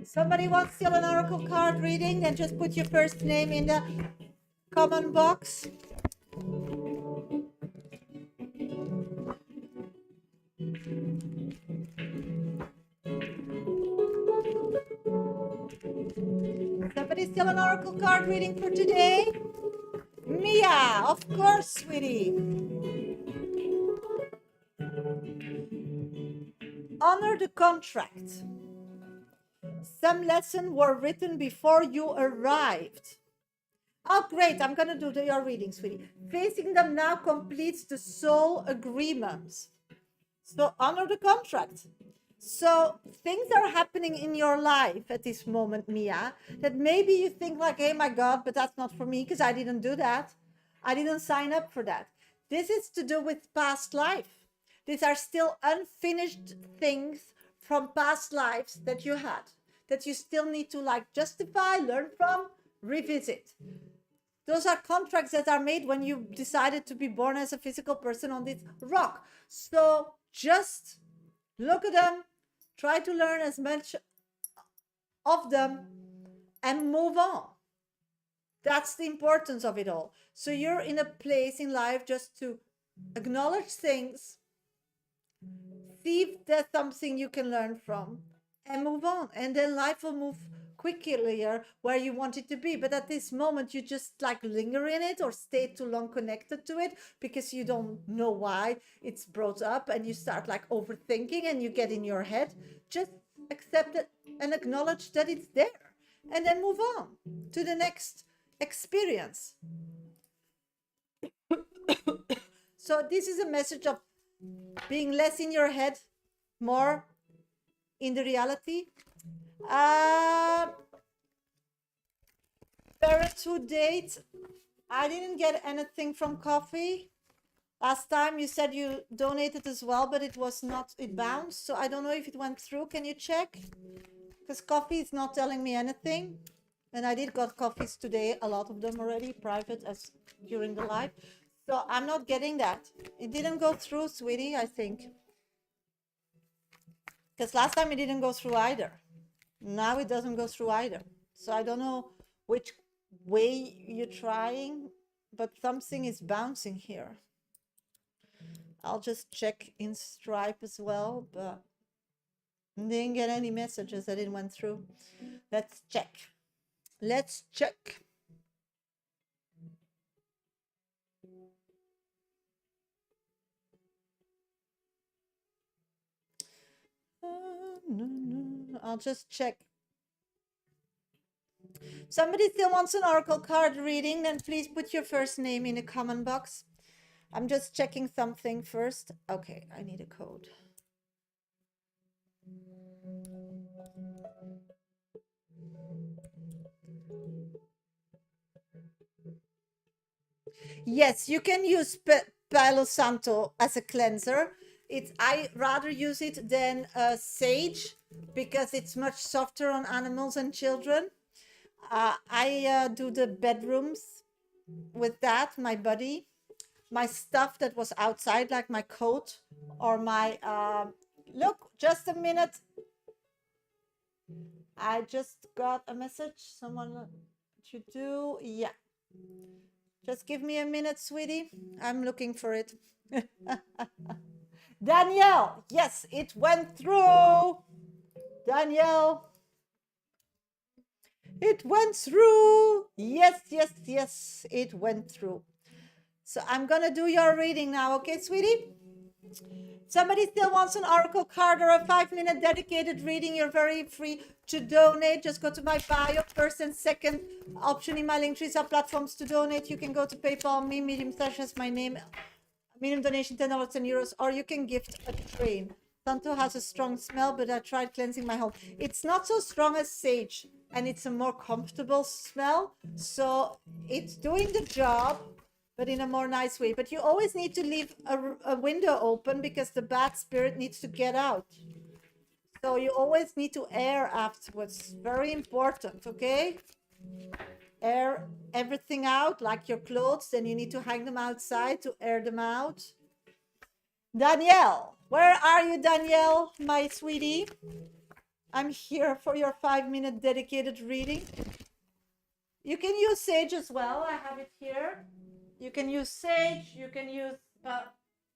Somebody wants still an oracle card reading? Then just put your first name in the comment box. Somebody still an oracle card reading for today? Mia, of course, sweetie. Honor the contract. Some lessons were written before you arrived. Oh, great. I'm going to do your reading, sweetie. Facing them now completes the soul agreement. So honor the contract. So things are happening in your life at this moment, Mia, that maybe you think like, hey, my God, but that's not for me because I didn't do that. I didn't sign up for that. This is to do with past life. These are still unfinished things from past lives that you had, that you still need to like justify, learn from, revisit. Those are contracts that are made when you decided to be born as a physical person on this rock. So just look at them, try to learn as much of them, and move on. That's the importance of it all. So you're in a place in life just to acknowledge things, see if there's something you can learn from, and move on. And then life will move quickly where you want it to be. But at this moment, you just like linger in it or stay too long connected to it because you don't know why it's brought up, and you start like overthinking and you get in your head. Just accept it and acknowledge that it's there, and then move on to the next experience. So this is a message of being less in your head, more in the reality. Parenthood date. I didn't get anything from coffee. Last time you said you donated as well, but it was not, it bounced. So I don't know if it went through. Can you check? Because coffee is not telling me anything. And I did got coffees today, a lot of them already, private as during the live. So I'm not getting that. It didn't go through, sweetie, I think. Because last time it didn't go through either. Now it doesn't go through either. So I don't know which way you're trying, but something is bouncing here. I'll just check in Stripe as well, but didn't get any messages that it went through. Let's check. Let's check. I'll just check. Somebody still wants an oracle card reading, then please put your first name in the comment box. I'm just checking something first. Okay, I need a code. Yes, you can use Palo Santo as a cleanser. I rather use it than sage because it's much softer on animals and children. I do the bedrooms with that, my body, my stuff that was outside, like my coat or my, look, just a minute. I just got a message. Someone to do, yeah. Just give me a minute, sweetie. I'm looking for it. Danielle, yes, it went through. Danielle, it went through. Yes, yes, yes, it went through. So I'm going to do your reading now, okay, sweetie? Somebody still wants an oracle card or a 5-minute dedicated reading, you're very free to donate. Just go to my bio, first and second option in my Linktree platforms to donate. You can go to PayPal, me, Medium Stash as my name, minimum donation $10 and euros, or you can gift a train. Santo has a strong smell, but I tried cleansing my home. It's not so strong as sage, and it's a more comfortable smell, so it's doing the job, but in a more nice way. But you always need to leave a window open because the bad spirit needs to get out. So you always need to air afterwards. Very important, okay? Air everything out, like your clothes. Then you need to hang them outside to air them out. Danielle, where are you, Danielle, my sweetie? I'm here for your 5-minute dedicated reading. You can use sage as well. I have it here. You can use sage. You can use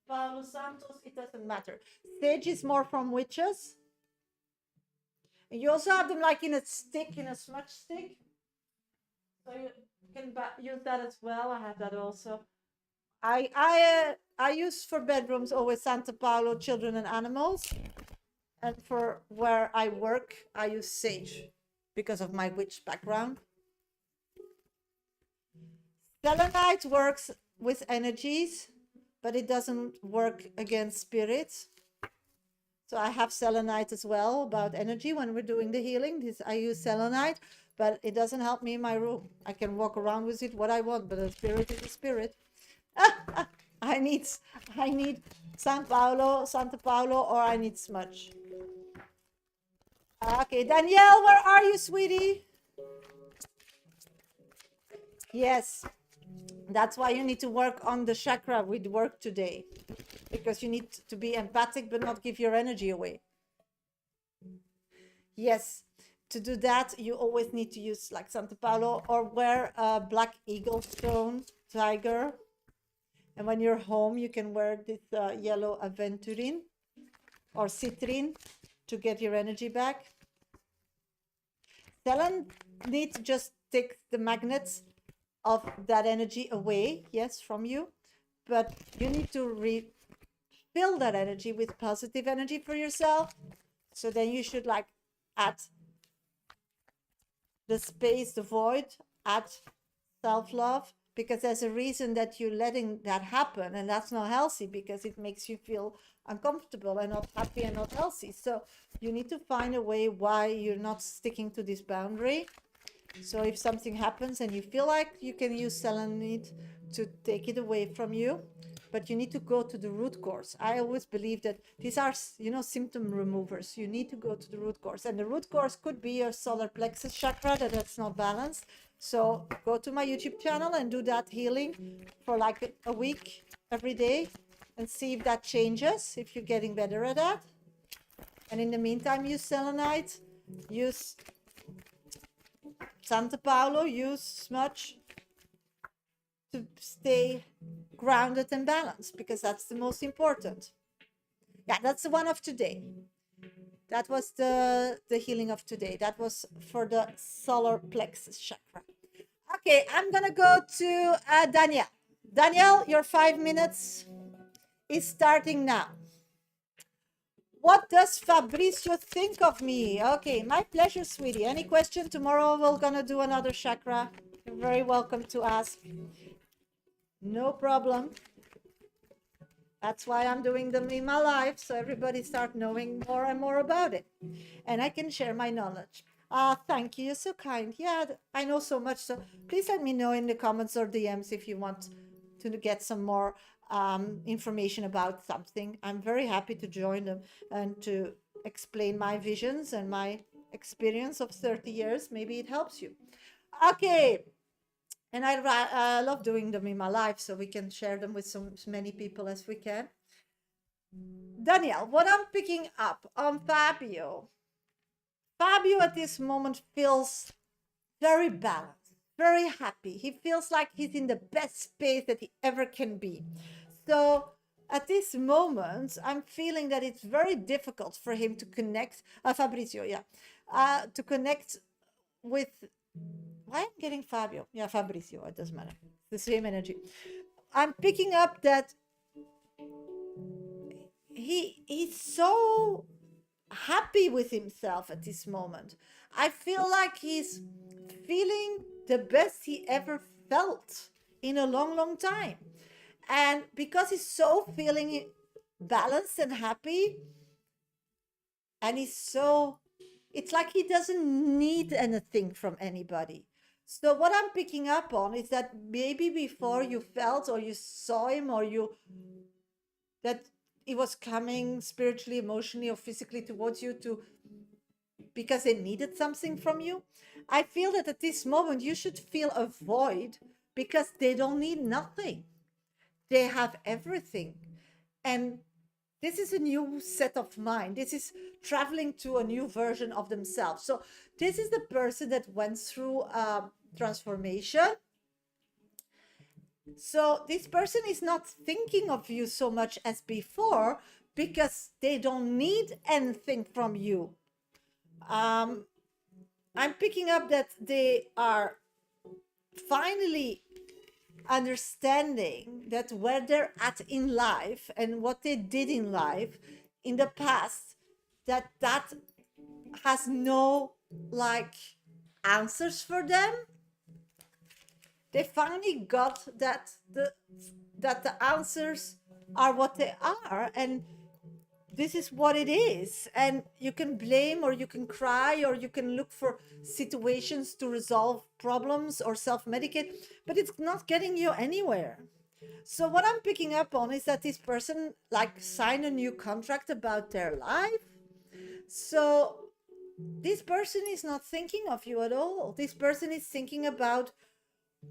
Palo Santos. It doesn't matter. Sage is more from witches. And you also have them like in a stick, in a smudge stick. So you can use that as well. I have that also. I use for bedrooms always Santa Paulo, children and animals. And for where I work, I use sage because of my witch background. Selenite works with energies, but it doesn't work against spirits. So I have selenite as well about energy when we're doing the healing. I use selenite, but it doesn't help me in my room. I can walk around with it what I want, but a spirit is a spirit. I need Santa Paulo, or I need smudge. Okay, Danielle, where are you, sweetie? Yes, that's why you need to work on the chakra with work today, because you need to be empathic but not give your energy away. Yes, to do that, you always need to use like Santa Paulo or wear a black eagle stone tiger. And when you're home, you can wear this yellow aventurine or citrine to get your energy back. Selenite just takes the magnets of that energy away, yes, from you. But you need to refill that energy with positive energy for yourself. So then you should like add the space, the void, add self-love, because there's a reason that you're letting that happen, and that's not healthy because it makes you feel uncomfortable and not happy and not healthy. So you need to find a way why you're not sticking to this boundary. So if something happens and you feel like you can use selenite to take it away from you, but you need to go to the root cause. I always believe that these are, symptom removers. You need to go to the root cause, and the root cause could be your solar plexus chakra that's not balanced. So go to my YouTube channel and do that healing for like a week every day and see if that changes, if you're getting better at that. And in the meantime, use selenite, use Santa Paulo, use smudge to stay grounded and balanced, because that's the most important. Yeah, that's the one of today. That was the healing of today. That was for the solar plexus chakra. Okay, I'm gonna go to Danielle. Danielle, your 5 minutes is starting now. What does Fabrizio think of me? Okay, my pleasure, sweetie. Any question? Tomorrow we're gonna do another chakra. You're very welcome to ask. No problem. That's why I'm doing them in my life, so everybody start knowing more and more about it. And I can share my knowledge. Thank you. You're so kind. Yeah, I know so much. So please let me know in the comments or DMs if you want to get some more information about something. I'm very happy to join them and to explain my visions and my experience of 30 years. Maybe it helps you. Okay. And I love doing them in my life, so we can share them with so many people as we can. Danielle, what I'm picking up on Fabio. Fabio at this moment feels very balanced, very happy. He feels like he's in the best space that he ever can be. So at this moment, I'm feeling that it's very difficult for him to connect, Fabrizio, yeah, to connect with, why I'm getting Fabio? Yeah, Fabrizio, it doesn't matter. It's the same energy. I'm picking up that he's so happy with himself at this moment. I feel like he's feeling the best he ever felt in a long, long time. And because he's so feeling balanced and happy, and it's like he doesn't need anything from anybody. So what I'm picking up on is that maybe before you felt or you saw him or that he was coming spiritually, emotionally, or physically towards you because they needed something from you. I feel that at this moment you should feel a void because they don't need nothing. They have everything. And this is a new set of mind. This is traveling to a new version of themselves. So this is the person that went through a transformation. So this person is not thinking of you so much as before because they don't need anything from you. I'm picking up that they are finally understanding that where they're at in life and what they did in life in the past, that has no like answers for them. They finally got that the answers are what they are, and this is what it is. And you can blame or you can cry or you can look for situations to resolve problems or self-medicate, but it's not getting you anywhere. So what I'm picking up on is that this person like signed a new contract about their life. So this person is not thinking of you at all. This person is thinking about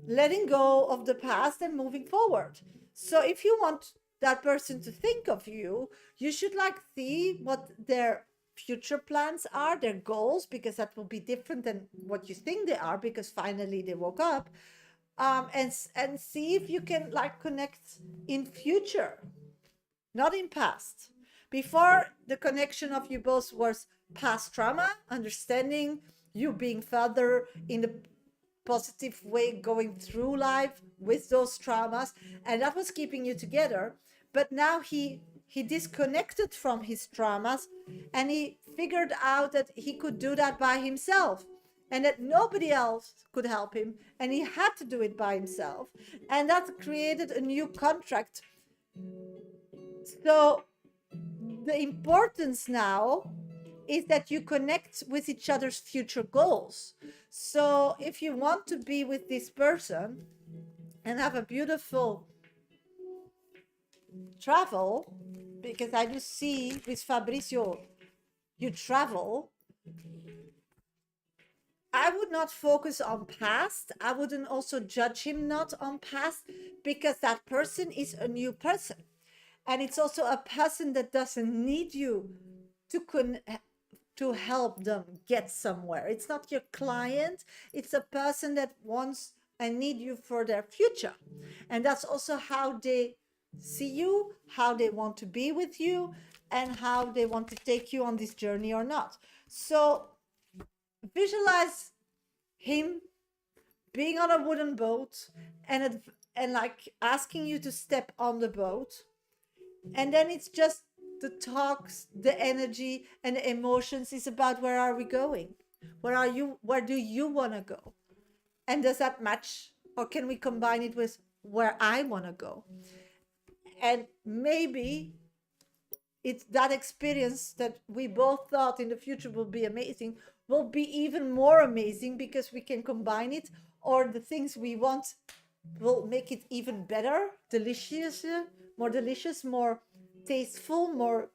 letting go of the past and moving forward. So if you want that person to think of you, you should like see what their future plans are, their goals, because that will be different than what you think they are, because finally they woke up. And see if you can like connect in future, not in past. Before, the connection of you both was past trauma, understanding you being further in the positive way, going through life with those traumas, and that was keeping you together. But now he disconnected from his traumas, and he figured out that he could do that by himself, and that nobody else could help him, and he had to do it by himself, and that created a new contract. So the importance now is that you connect with each other's future goals. So if you want to be with this person and have a beautiful travel, because I do see with Fabrizio, you travel, I would not focus on past. I wouldn't also judge him not on past, because that person is a new person. And it's also a person that doesn't need you to help them get somewhere. It's not your client. It's a person that wants and need you for their future. And that's also how they see you, how they want to be with you, and how they want to take you on this journey or not. So visualize him being on a wooden boat and like asking you to step on the boat. And then it's just the talks, the energy and the emotions is about where are we going? Where do you want to go? And does that match? Or can we combine it with where I want to go? And maybe it's that experience that we both thought in the future will be amazing, will be even more amazing because we can combine it, or the things we want will make it even better, delicious, more tasteful, more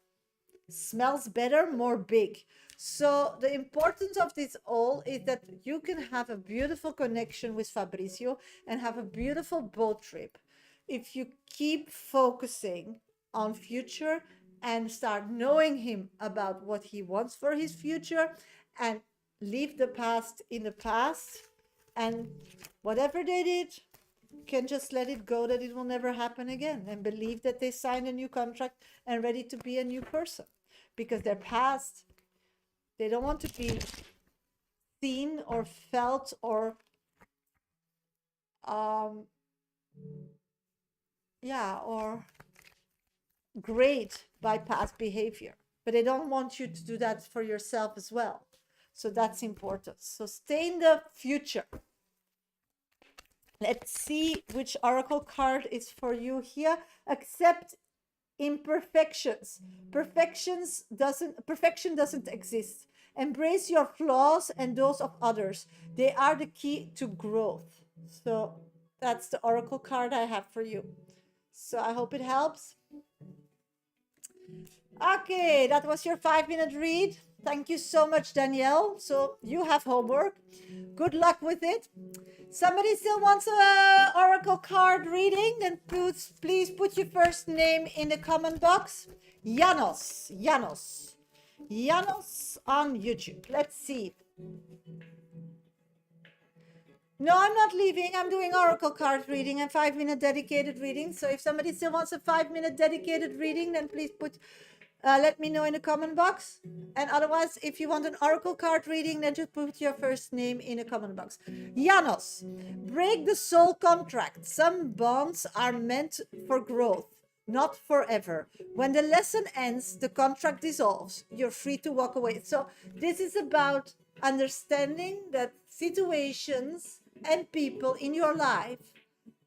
smells better, more big. So the importance of this all is that you can have a beautiful connection with Fabrizio and have a beautiful boat trip if you keep focusing on future and start knowing him about what he wants for his future, and leave the past in the past, and whatever they did, can just let it go, that it will never happen again, and believe that they signed a new contract and ready to be a new person, because their past, they don't want to be seen or felt or or grade by past behavior, but they don't want you to do that for yourself as well. So that's important. So stay in the future. Let's see which oracle card is for you here. Accept imperfections. Perfection doesn't exist. Embrace your flaws and those of others. They are the key to growth. So that's the oracle card I have for you. So I hope it helps. Okay, that was your 5-minute read. Thank you so much, Danielle. So you have homework. Good luck with it. Somebody still wants a oracle card reading? Then please put your first name in the comment box. Janos on YouTube. Let's see. No, I'm not leaving. I'm doing oracle card reading and 5-minute dedicated reading. So if somebody still wants a 5-minute dedicated reading, then please let me know in the comment box. And otherwise, if you want an oracle card reading, then just put your first name in the comment box. Janos, break the soul contract. Some bonds are meant for growth, not forever. When the lesson ends, the contract dissolves. You're free to walk away. So this is about understanding that situations and people in your life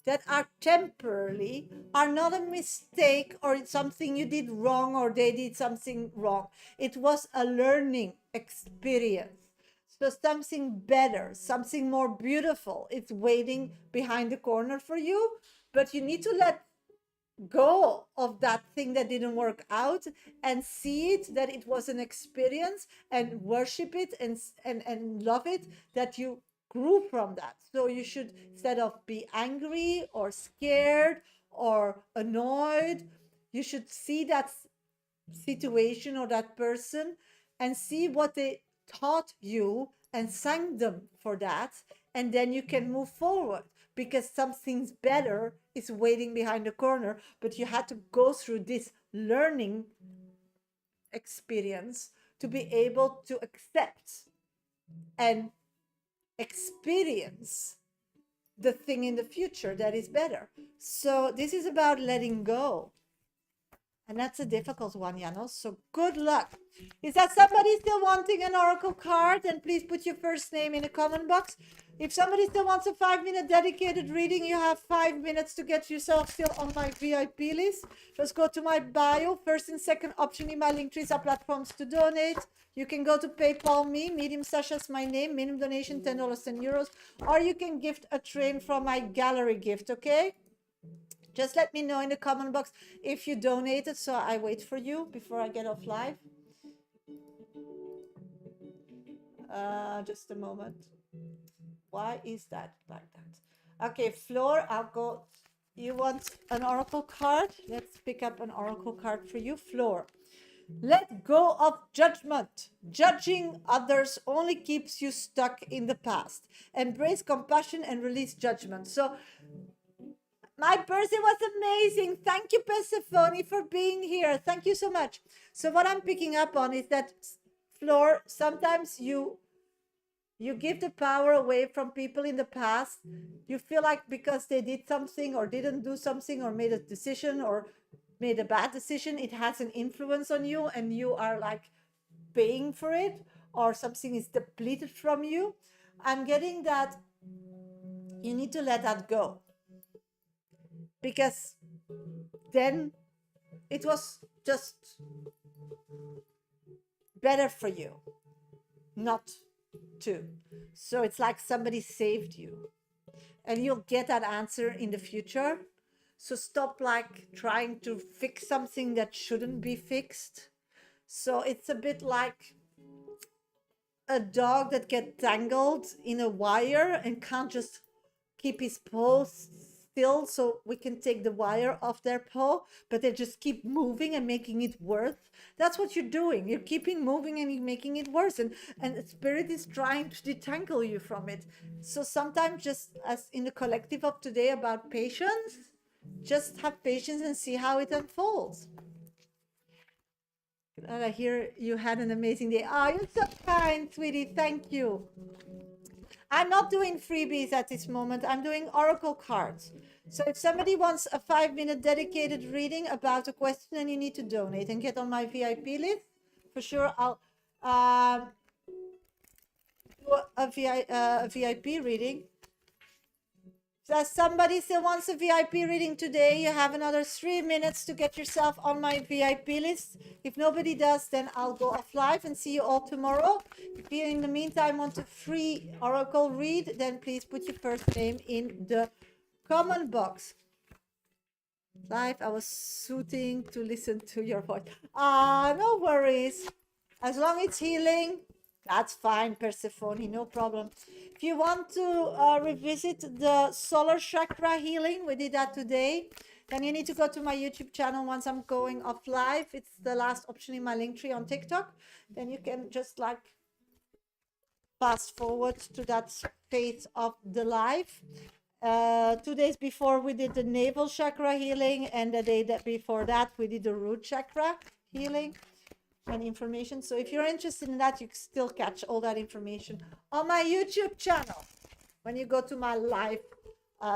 that are temporarily are not a mistake or something you did wrong or they did something wrong. It was a learning experience. So something better, something more beautiful is waiting behind the corner for you, but you need to let go of that thing that didn't work out and see it that it was an experience and worship it and love it that you grew from that. So you should, instead of be angry or scared or annoyed, you should see that situation or that person and see what they taught you and thank them for that, and then you can move forward because something's better is waiting behind the corner. But you had to go through this learning experience to be able to accept and experience the thing in the future that is better. So this is about letting go. And that's a difficult one, Janos. So good luck. Is that somebody still wanting an oracle card? And please put your first name in the comment box. If somebody still wants a 5-minute dedicated reading, you have 5 minutes to get yourself still on my VIP list. Just go to my bio. First and second option in my link trees are platforms to donate. You can go to PayPal me, Medium Sasha is my name, minimum donation $10, 10 euros. Or you can gift a train from my gallery gift, okay? Just let me know in the comment box if you donated, so I wait for you before I get off live. Just a moment. Why is that like that? Okay, Floor, I'll go. You want an oracle card? Let's pick up an oracle card for you, Floor. Let go of judgment. Judging others only keeps you stuck in the past. Embrace compassion and release judgment. So my birthday was amazing. Thank you, Persephone, for being here. Thank you so much. So what I'm picking up on is that, Floor, sometimes you give the power away from people in the past. You feel like because they did something or didn't do something or made a decision or made a bad decision, it has an influence on you and you are like paying for it, or something is depleted from you. I'm getting that you need to let that go, because then it was just better for you not to. So it's like somebody saved you, and you'll get that answer in the future. So stop like trying to fix something that shouldn't be fixed. So it's a bit like a dog that gets tangled in a wire and can't just keep his paws still so we can take the wire off their paw, but they just keep moving and making it worse. That's what you're doing. You're keeping moving and you're making it worse, and the spirit is trying to detangle you from it. So sometimes, just as in the collective of today about patience, just have patience and see how it unfolds. And I hear you had an amazing day. Oh, you're so kind, sweetie. Thank you. I'm not doing freebies at this moment. I'm doing oracle cards. So if somebody wants a 5-minute dedicated reading about a question, then you need to donate and get on my VIP list. For sure, I'll do a VIP reading. So somebody still wants a VIP reading today, you have another 3 minutes to get yourself on my VIP list. If nobody does, then I'll go off live and see you all tomorrow. If you in the meantime want a free oracle read, then please put your first name in the comment box. Live, I was soothing to listen to your voice. No worries. As long as it's healing, that's fine, Persephone, no problem. If you want to revisit the solar chakra healing, we did that today. Then you need to go to my YouTube channel once I'm going off live. It's the last option in my link tree on TikTok. Then you can just like fast forward to that phase of the live. 2 days before we did the navel chakra healing, and the day that before that we did the root chakra healing and information. So if you're interested in that, you can still catch all that information on my YouTube channel. When you go to my live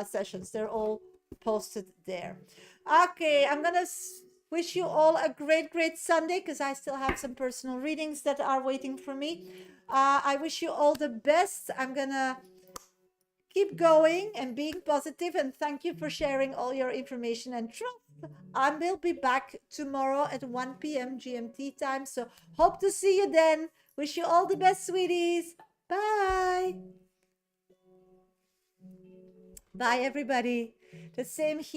sessions, they're all posted there. Okay, I'm gonna wish you all a great Sunday, because I still have some personal readings that are waiting for me. I wish you all the best. I'm gonna keep going and being positive, and thank you for sharing all your information and trust. I will be back tomorrow at 1 p.m. GMT time, so hope to see you then. Wish you all the best, sweeties. Bye. Bye, everybody. The same here.